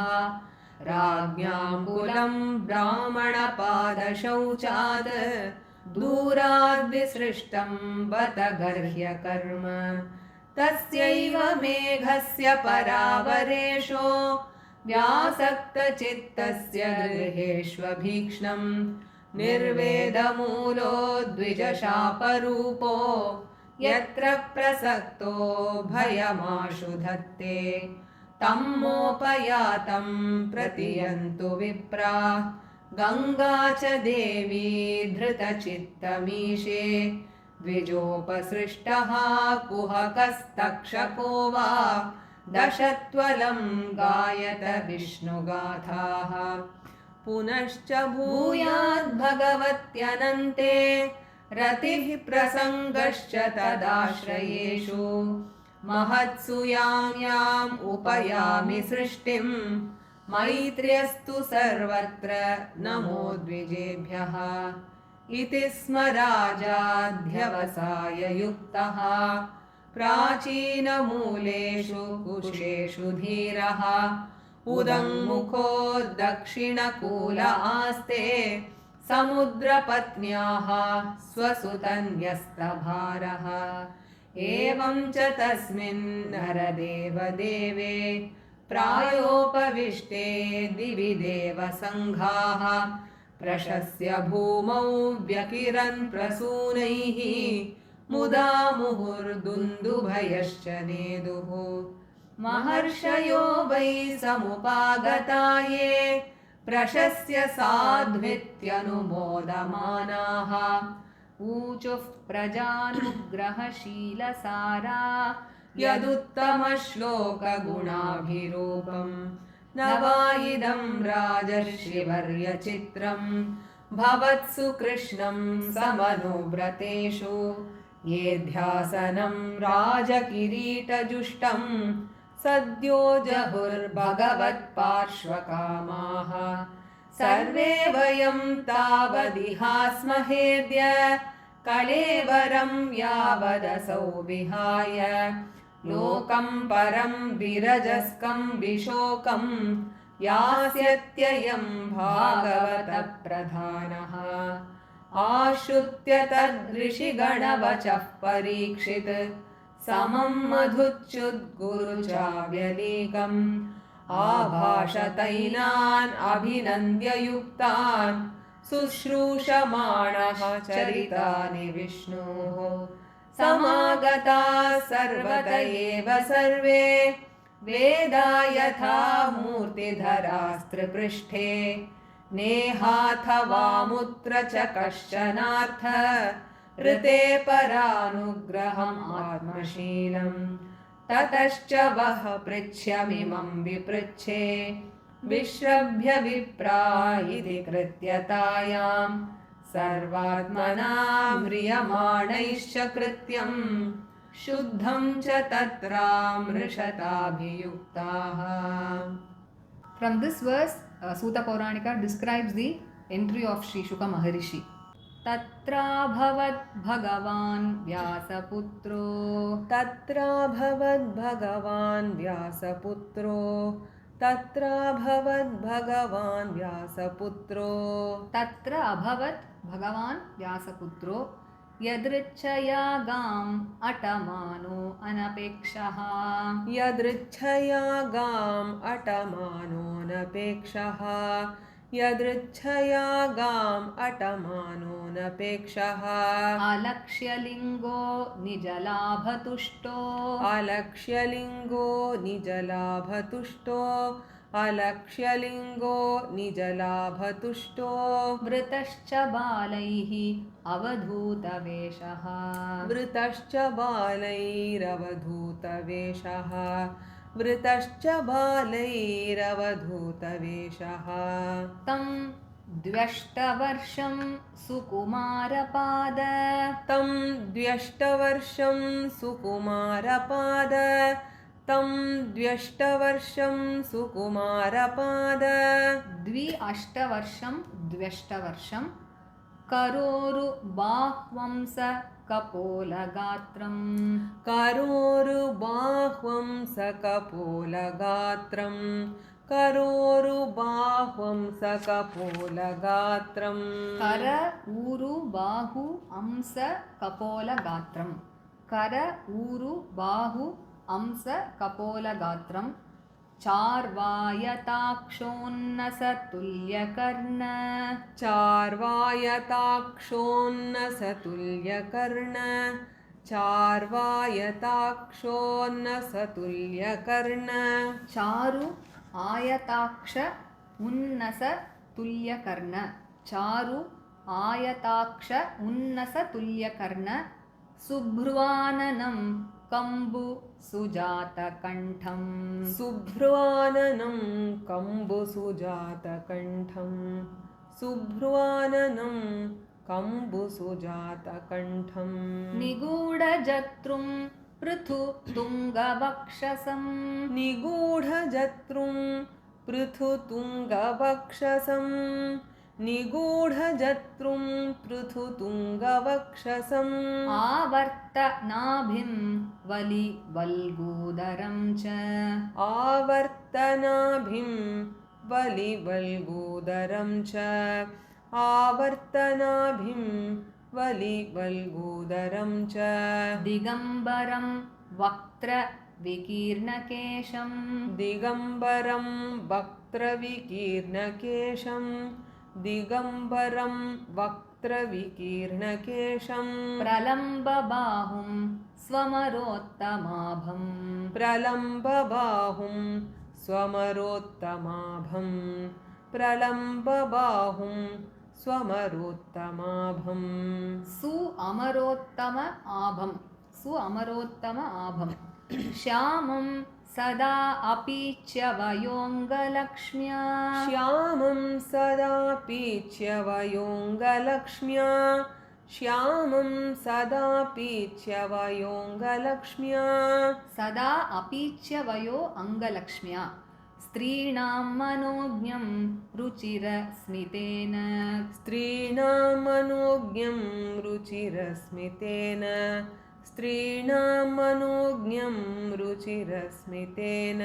राज्ञां कुलं ब्राह्मणपादशौचात् दूराद्विसृष्टं बत गर्ह्यकर्म तस्यैव मेघस्य परावरेशो व्यासक्तचित्तस्य गृहेष्वभीक्ष्णं निर्वेदमूलो द्विजशापरूपो यत्र प्रसक्तो भयमाशु धत्ते तं मोपयातं प्रतियन्तु विप्रा गङ्गा च देवी धृतचित्तमीशे द्विजोपसृष्टः कुहकस्तक्षको वा दशत्वलं गायत विष्णुगाथाः पुनश्च भूयाद्भगवत्यनन्ते रतिः प्रसङ्गश्च तदाश्रयेषु महत्सु याम् उपयामि सृष्टिं मैत्र्यस्तु सर्वत्र नमो द्विजेभ्यः इति स्म राजाध्यवसाययुक्तः प्राचीनमूलेषु कुशेषु धीरः उदङ्मुखो दक्षिणकूल आस्ते समुद्रपत्न्याः स्वसुतन्यस्तभारः एवं च तस्मिन् नरदेवदेवे प्रायोपविष्टे दिवि देवसङ्घाः प्रशस्य भूमौ व्यकिरन् प्रसूनैः मुदा मुहुर्दुन्दुभयश्च नेदुः महर्षयो वै समुपागता ये प्रशस्य साध्वित्यनुमोदमानाः ऊचुः प्रजानुग्रहशीलसारा यदुत्तमश्लोकगुणाभिरूपम् न वा इदं राजर्षिवर्यचित्रं भवत्सु कृष्णं समनुव्रतेषु ये ध्यासनं राजकिरीटजुष्टं सद्यो जहुर्भगवत्पार्श्वकामाः सर्वे वयं तावदिहास्महेद्य कलेवरं यावदसौ विहाय लोकं परं विरजस्कं विशोकं यास्यत्ययं भागवतप्रधानः आश्रुत्य तदृषिगणवचः परीक्षित् समं मधुच्युद्गुरुचाव्यलीकम् आभाषतैलान् अभिनन्द्ययुक्तान् शुश्रूषमाणः चरितानि विष्णोः समागताः सर्वत एव सर्वे वेदा यथा मूर्तिधरास्त्रिपृष्ठे नेहाथवामुत्र च कश्चनार्थ ऋते परानुग्रहम् आत्मशीलम् ततश्च वः पृच्छ्यमिमं विपृच्छे विश्रभ्य विप्रा इति कृत्यतायां सर्वात्मना म्रियमाणैश्च कृत्यं शुद्धं च तत्रामृषताभियुक्ताः. From this verse, Suta Pauranika describes the entry of Sri Shuka Maharishi. तत्राभवत् भगवान् व्यासपुत्रो तत्राभवद् भगवान् व्यासपुत्रो तत्राभवद् भगवान् व्यासपुत्रो तत्र अभवत् भगवान् व्यासपुत्रो यदृच्छया गाम् अटमानो अनपेक्षः यदृच्छया गाम् अटमानोऽनपेक्षः यदृच्छया गाम् अटमानोऽनपेक्षः अलक्ष्यलिङ्गो निजलाभतुष्टो अलक्ष्यलिङ्गो निजलाभतुष्टो अलक्ष्यलिङ्गो निजलाभतुष्टो वृतश्च बालैः अवधूतवेषः वृतश्च बालैरवधूतवेषः वृतश्च बालैरवधूतवेषः तं द्व्यष्टवर्षं सुकुमारपाद तं द्व्यष्टवर्षं सुकुमारपाद तं द्व्यष्टवर्षं सुकुमारपाद द्व्यष्टवर्षं करोरुबाह्वंस कपोलगात्रम् करोरुबाह्वं सकपोलगात्रं करोरुबाह्वं सकपोलगात्रं कर ऊरु बाहु अंस कपोलगात्रम् कर ऊरु बाहु अंस कपोलगात्रम् चार्वायताक्षोन्नसतुल्यकर्ण चार्वायताक्षोन्नसतुल्यकर्ण चार्वायताक्षोन्नसतुल्यकर्ण चारु आयताक्ष उन्नस तुल्यकर्ण चारु आयताक्ष उन्नस तुल्यकर्ण सुभ्रुवाननं कम्बु सुजातकण्ठम् सुभ्रुवाननं कम्बुसुजातकण्ठं सुभ्रुवाननं कम्बुसुजातकण्ठम् निगूढजत्रुं पृथु तुङ्गवक्षसम् निगूढजत्रुं पृथुतुङ्गवक्षसम् निगूढजत्रुं पृथुतुङ्गवक्षसम् आवर्त नाभिं वलिवल्गूदरं च आवर्तनाभिं वलिवल्गूदरं च आवर्तनाभिं वलिवल्गूदरं च दिगम्बरं वक्त्रविकीर्णकेशं दिगम्बरं वक्त्रविकीर्णकेशं दिगम्बरं वक्त्रविकीर्णकेशं प्रलम्बबाहुं स्वमरोत्तमाभं प्रलम्बबाहुं स्वमरोत्तमाभं प्रलम्बबाहुं स्वमरोत्तमाभं सुअमरोत्तम आभं श्यामं सदा अपीच्य वयोङ्गलक्ष्म्या श्यामं सदा पीच्य वयोङ्गलक्ष्म्या श्यामं सदा पीच्य वयोङ्गलक्ष्म्या सदा अपीच्य वयो अङ्गलक्ष्म्या स्त्रीणां मनोज्ञं रुचिरस्मितेन स्त्रीणां मनोज्ञं रुचिरस्मितेन स्त्रीणां मनोज्ञं रुचिरस्मितेन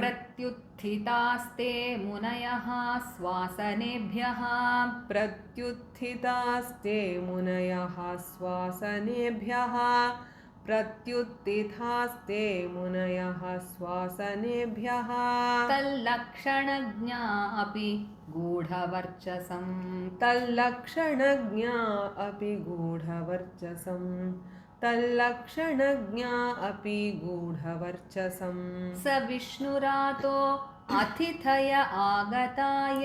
प्रत्युत्थितास्ते मुनयः स्वासनेभ्यः प्रत्युत्थितास्ते मुनयः स्वासनेभ्यः प्रत्युत्थितास्ते मुनयः स्वासनेभ्यः तल्लक्षणज्ञा अपि गूढवर्चसं तल्लक्षणज्ञा अपि गूढवर्चसं तल्लक्षणज्ञा अपि गूढवर्चसं स विष्णुरातो अतिथय आगताय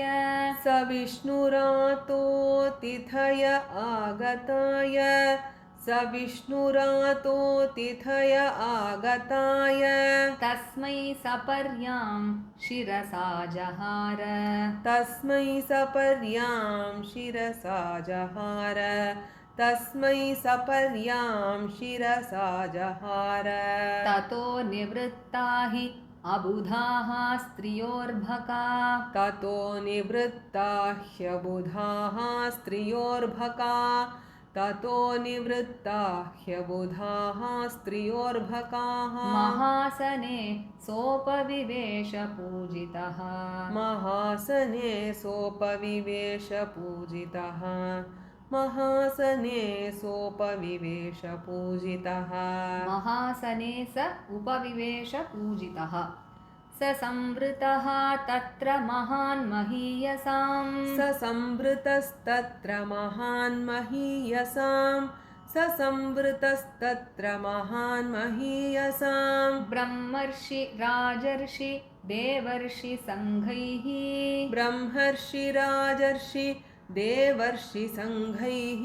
स विष्णुरातोतिथय आगताय स विष्णुरातोतिथय आगताय तस्मै सपर्यां शिरसा जहार तस्मै सपर्यां शिरसा जहार तस्मै सपर्यां शिरसा जहार ततो निवृत्ता हि अबुधाः स्त्रियोर्भका ततो निवृत्ता ह्यबुधाः स्त्रियोर्भका ततो निवृत्ता ह्यबुधाः स्त्रियोर्भकाः महासने सोपविवेश पूजितः महासने सोपविवेश पूजितः महासने सोपविवेश पूजितः महासने स उपविवेश पूजितः स संवृतः तत्र महान् महीयसां स संवृतस्तत्र महान् महीयसां स संवृतस्तत्र महान् महीयसां ब्रह्मर्षि राजर्षि देवर्षि सङ्घैः ब्रह्मर्षि राजर्षि देवर्षि सङ्घैः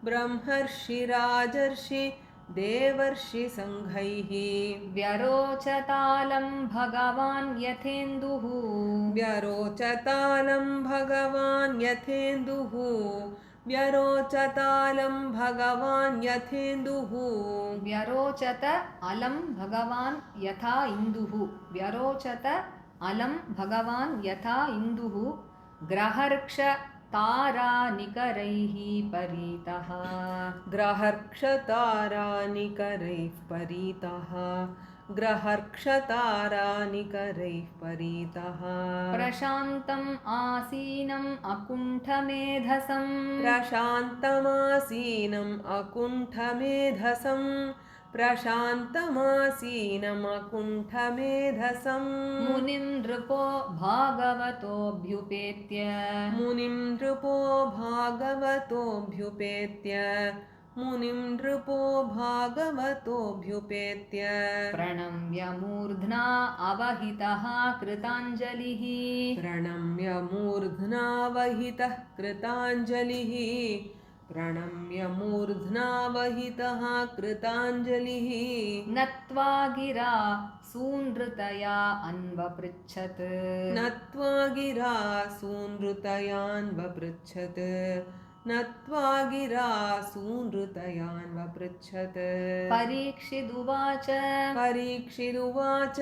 ब्रह्मर्षि राजर्षि देवर्षि सङ्घैः व्यरोचतालं भगवान् यथेन्दुः व्यरोचतालं भगवान् यथेन्दुः व्यरोचतालं भगवान् यथेन्दुः व्यरोचत अलं भगवान् यथा इन्दुः व्यरोचत अलं भगवान् यथा इन्दुः ग्रहर्क्ष तारानिकरैः परीतः ग्रहर्क्षतारानिकरैः परीतः ग्रहर्क्षतारानिकरैः परीतः प्रशान्तम् आसीनम् अकुण्ठमेधसं प्रशान्तमासीनम् अकुण्ठमेधसं प्रशान्तमासीनम् अकुण्ठमेधसं मुनिं नृपो भागवतोऽभ्युपेत्य मुनिं नृपो भागवतोऽभ्युपेत्य मुनिं नृपो भागवतोऽभ्युपेत्य प्रणम्य मूर्ध्ना अवहितः कृताञ्जलिः प्रणम्य मूर्ध्ना वहितः कृताञ्जलिः प्रणम्य मूर्ध्ना वहितः कृताञ्जलिः नत्वा गिरा सूनृतया अन्वपृच्छत् नत्वा गिरा सूनृतयान्वपृच्छत् नत्वा गिरा सूनृतयान्वपृच्छत् परीक्षिदुवाच परीक्षिदुवाच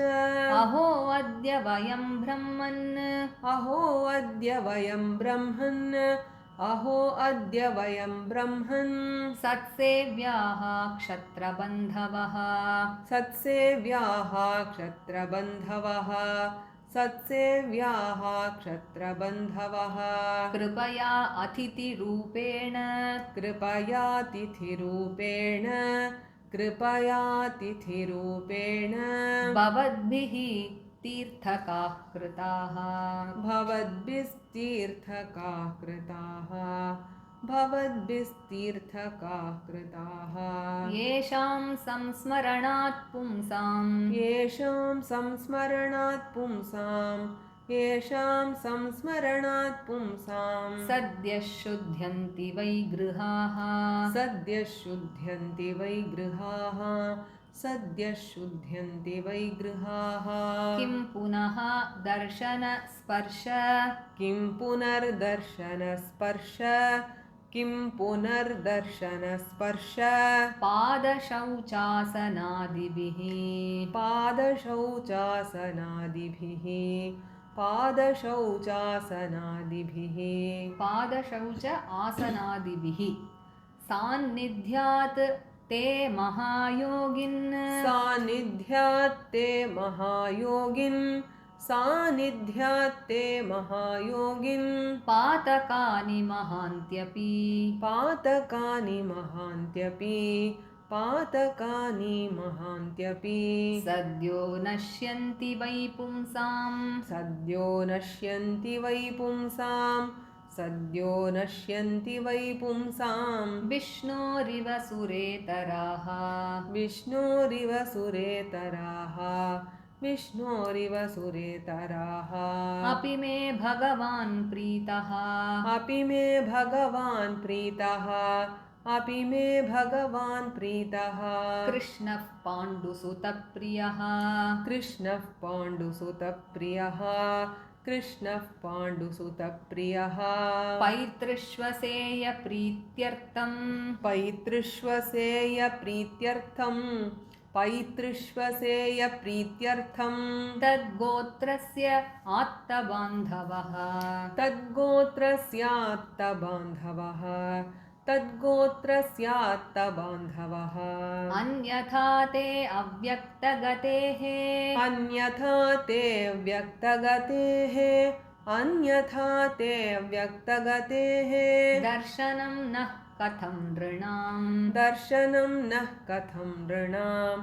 अहो अद्य वयं ब्रह्मन् अहो अद्य वयं ब्रह्मन् अहो अद्य वयं ब्रह्मन् सत्सेव्याः क्षत्रबन्धवः सत्सेव्याः क्षत्रबन्धवः सत्सेव्याः क्षत्रबन्धवः कृपया अतिथिरूपेण कृपयातिथिरूपेण कृपयातिथिरूपेण भवद्भिः तीर्थकाः कृताः भवद्भिस्तीर्थकाः कृताः भवद्भिस्तीर्थकाः कृताः येषां संस्मरणात् पुंसां येषां संस्मरणात् पुंसां येषां संस्मरणात् पुंसां सद्यः शुध्यन्ति वै गृहाः सद्यः शुध्यन्ति वै गृहाः सद्यः शुध्यन्ति वै गृहाः किं पुनः दर्शनस्पर्श किं पुनर्दर्शनस्पर्श किं पुनर्दर्शनस्पर्श पादशौचासनादिभिः पादशौचासनादिभिः पादशौचासनादिभिः पादशौच आसनादिभिः सान्निध्यात् ते महायोगिन् सान्निध्यात् ते महायोगिन् सान्निध्यात् ते महायोगिन् पातकानि महान्त्यपि पातकानि महान्त्यपि पातकानि महान्त्यपि सद्यो नश्यन्ति वै पुंसां सद्यो नश्यन्ति वै पुंसां सद्यो नश्यन्ति वै पुंसां विष्णोरिव सुरेतराः विष्णोरिव सुरेतराः विष्णोरिव सुरेतराः अपि मे भगवान् प्रीतः अपि मे भगवान् प्रीतः अपि मे भगवान् प्रीतः कृष्णः पाण्डुसुतप्रियः कृष्णः पाण्डुसुतप्रियः कृष्णः पाण्डुसुतप्रियः पैतृष्वसेयप्रीत्यर्थं पैतृष्वसेयप्रीत्यर्थं पैतृष्वसेयप्रीत्यर्थं तद्गोत्रस्य आत्तबान्धवः तद्गोत्रस्यात्तबान्धवः तद्गोत्रस्यात्तबान्धवः अन्यथा ते अव्यक्तगतेः अन्यथा ते व्यक्तगतेः अन्यथा ते व्यक्तगतेः दर्शनं नः कथं नृणाम् दर्शनं नः कथं नृणां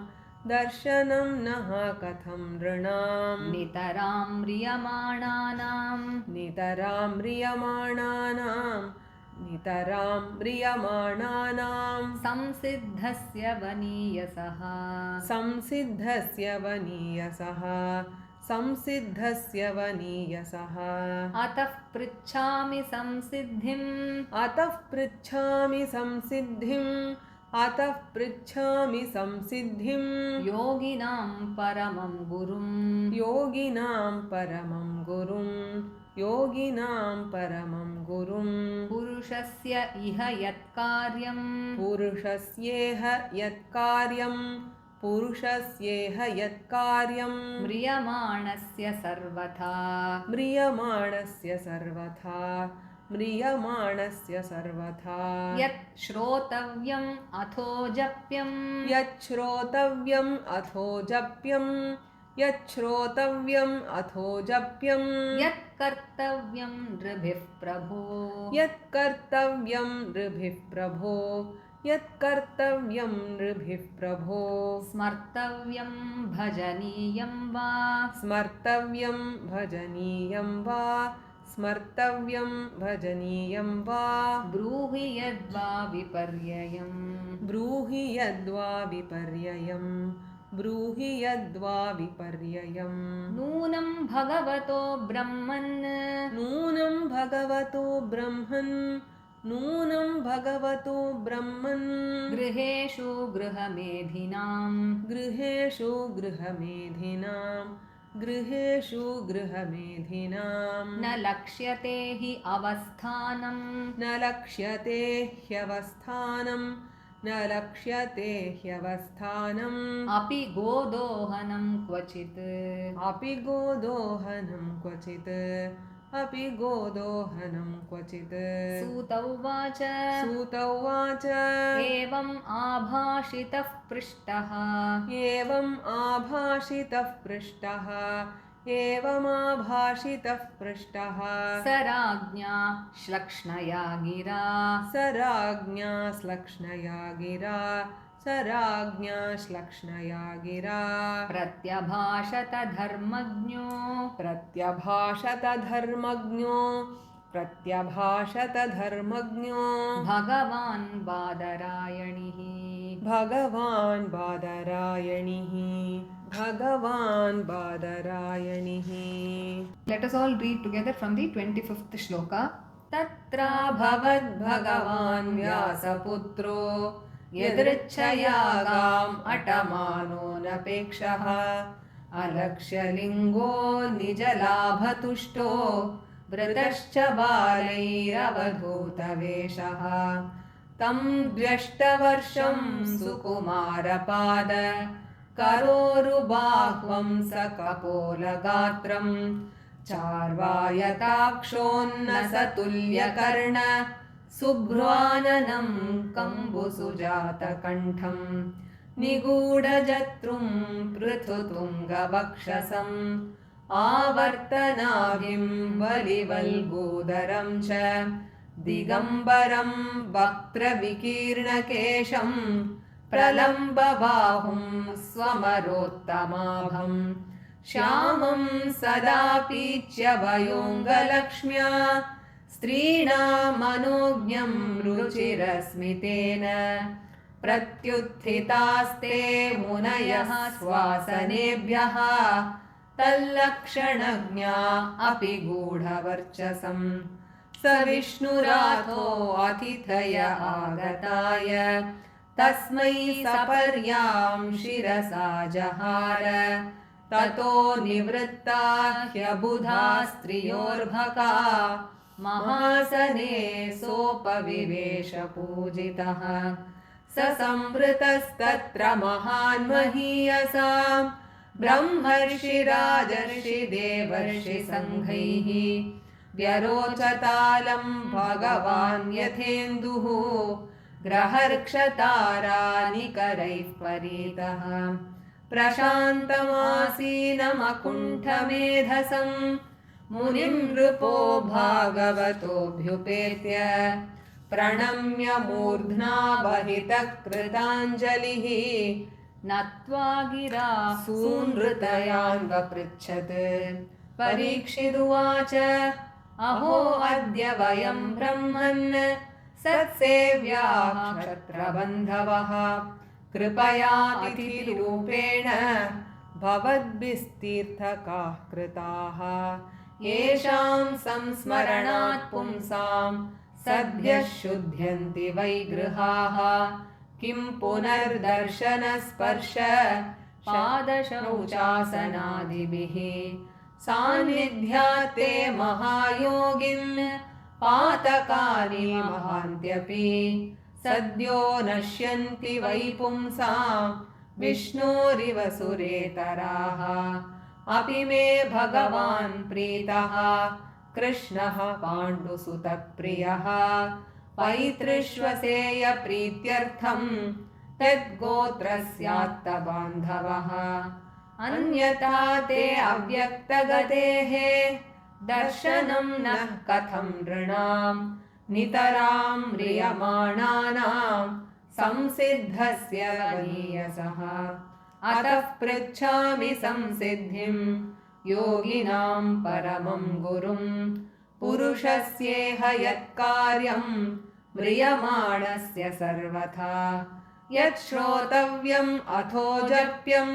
दर्शनं नः कथं नृणां नितरां म्रियमाणानां नितरां म्रियमाणानां नितरां म्रियमाणानां संसिद्धस्य वनीयसः संसिद्धस्य वनीयसः संसिद्धस्य वनीयसः अतः पृच्छामि संसिद्धिम् अतः पृच्छामि संसिद्धिम् अतः पृच्छामि संसिद्धिं योगिनां परमं गुरुम् योगिनां परमं गुरुं योगिनां परमं गुरुं पुरुषस्य इह यत्कार्यं पुरुषस्येह यत्कार्यं पुरुषस्येह यत्कार्यं म्रियमाणस्य सर्वथा म्रियमाणस्य सर्वथा म्रियमाणस्य सर्वथा यत् श्रोतव्यम् अथो जप्यम् यच्छ्रोतव्यम् अथो जप्यम् यच्छ्रोतव्यम् अथो जप्यम् यत् कर्तव्यं नृभिः प्रभो यत्कर्तव्यं नृभिः प्रभो यत्कर्तव्यं नृभिः प्रभो स्मर्तव्यं भजनीयं वा स्मर्तव्यं भजनीयं वा स्मर्तव्यं भजनीयं वा ब्रूहि यद्वा विपर्ययम् ब्रूहि यद्वा विपर्ययम् ब्रूहि यद्वा विपर्ययम् नूनं भगवतो ब्रह्मन् नूनं भगवतो ब्रह्मन् नूनं भगवतो ब्रह्मन् गृहेषु गृहमेधिनां गृहेषु गृहमेधिनां गृहेषु गृहमेधिनां न लक्ष्यते हि अवस्थानं न लक्ष्यते ह्यवस्थानं न लक्ष्यते ह्यवस्थानम् अपि गोदोहनं क्वचित् अपि गोदोहनं क्वचित् अपि गोदोहनं क्वचित् सूत उवाच सूत उवाच एवम् आभाषितः पृष्टः एवम् आभाषितः पृष्टः एवमाभाषितः पृष्टः स राज्ञा श्लक्ष्णया गिरा स राज्ञा श्लक्ष्णया गिरा स राज्ञा श्लक्ष्णया गिरा प्रत्यभाषत धर्मज्ञो प्रत्यभाषत धर्मज्ञो प्रत्यभाषत धर्मज्ञो भगवान् बादरायणिः भगवान् बादरायणिः भगवान् बादरायणिः Let us all read together from the 25th shloka. तत्रा भगवद्भगवान् व्यासपुत्रो यदृच्छया गाम् अटमानो नपेक्षः अलक्ष्यलिङ्गो निजलाभतुष्टो वृतश्च बालैरवधूतवेषः तं द्व्यष्टवर्षं सुकुमारपाद करोरुबाह्वं सकपोलगात्रं चार्वायताक्षोन्नसतुल्यकर्ण शुभ्राननं कम्बुसुजातकण्ठं निगूढजत्रुं पृथुतुङ्गवक्षसम् आवर्तनाभिं बलिवल्गोदरं च दिगम्बरं वक्त्रविकीर्णकेशं प्रलम्बबाहुं स्वमरोत्तमाभं श्यामं सदा पीच्य वयोङ्गलक्ष्म्या स्त्रीणामनोज्ञं रुचिरस्मितेन प्रत्युत्थितास्ते मुनयः स्वासनेभ्यः तल्लक्षणज्ञा अपि गूढवर्चसं स विष्णुराथो अतिथय आगताय तस्मै सपर्यां शिरसा जहार ततो निवृत्ता ह्यबुधा स्त्रियोर्भका महासने सोपविवेश पूजितः स संवृतस्तत्र महान्महीयसां ब्रह्मर्षि देवर्षि संघैः व्यरोचतालं भगवान् यथेन्दुः ग्रहर्क्षतारानिकरैः परीतः प्रशान्तमासीनमकुण्ठमेधसं मुनिं नृपो भागवतोऽभ्युपेत्य प्रणम्य मूर्ध्ना वहितः कृताञ्जलिः नत्वा गिरा सूनृतयान्वपृच्छत् परीक्षिदुवाच अहो अद्य वयं ब्रह्मन् सत्सेव्याः क्षत्रबन्धवः कृपयातिथिरूपेण भवद्भिस्तीर्थकाः कृताः येषां संस्मरणात् पुंसां सद्यः शुध्यन्ति वै गृहाः किं पुनर्दर्शनस्पर्श पादशौचासनादिभिः सान्निध्यात् ते महायोगिन् पातकानि महान्त्यपि सद्यो नश्यन्ति वै पुंसां विष्णोरिव सुरेतराः अपि मे भगवान् प्रीतः कृष्णः पाण्डुसुतप्रियः पैतृष्वसेयप्रीत्यर्थं तद्गोत्रस्यात्तबान्धवः अन्यथा ते अव्यक्तगतेः दर्शनं नः कथं नृणां नितरां म्रियमाणानां संसिद्धस्य गरीयसः अतः पृच्छामि संसिद्धिं योगिनां परमं गुरुं पुरुषस्येह यत्कार्यं म्रियमाणस्य सर्वथा यत् श्रोतव्यम् अथो जप्यं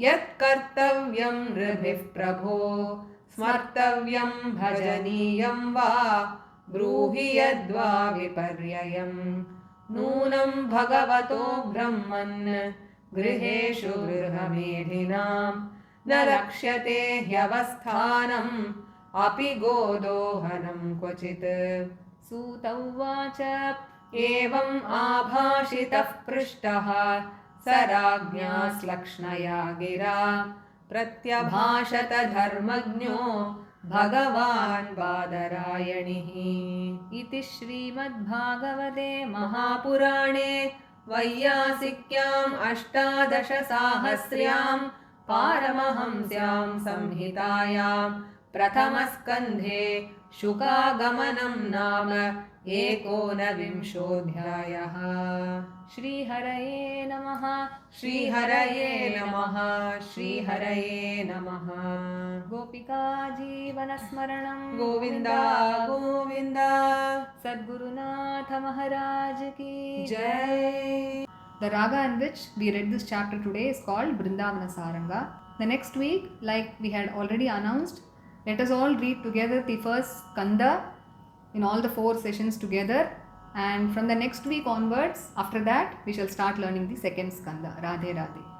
यत्कर्तव्यं नृभिः प्रभो स्मर्तव्यं भजनीयं वा ब्रूहि यद्वा विपर्ययम् नूनं भगवतो ब्रह्मन् गृहेषु गृहमेधिनां न रक्ष्यते ह्यवस्थानम् अपि गोदोहनं क्वचित् सूत उवाच एवम् आभाषितः पृष्टः स राज्ञा श्लक्ष्णया गिरा प्रत्यभाषत धर्मज्ञो भगवान् बादरायणिः इति श्रीमद्भागवते महापुराणे वैयासिक्याम् अष्टादशसाहस्र्यां पारमहंस्यां संहितायां प्रथमस्कन्धे शुकागमनं नाम एकोनविंशोऽध्यायः। श्रीहरये नमः। श्रीहरये नमः। श्रीहरये नमः। गोपिका जीवनस्मरणं गोविन्द गोविन्द। सद्गुरुनाथ महाराज की जय। The raga in which we read this chapter today is called Vrindavana Saranga. The next week, like we had already announced, let us all read together the first skanda in all the 4 sessions together, and from the next week onwards, after that, we shall start learning the second skanda. Radhe Radhe.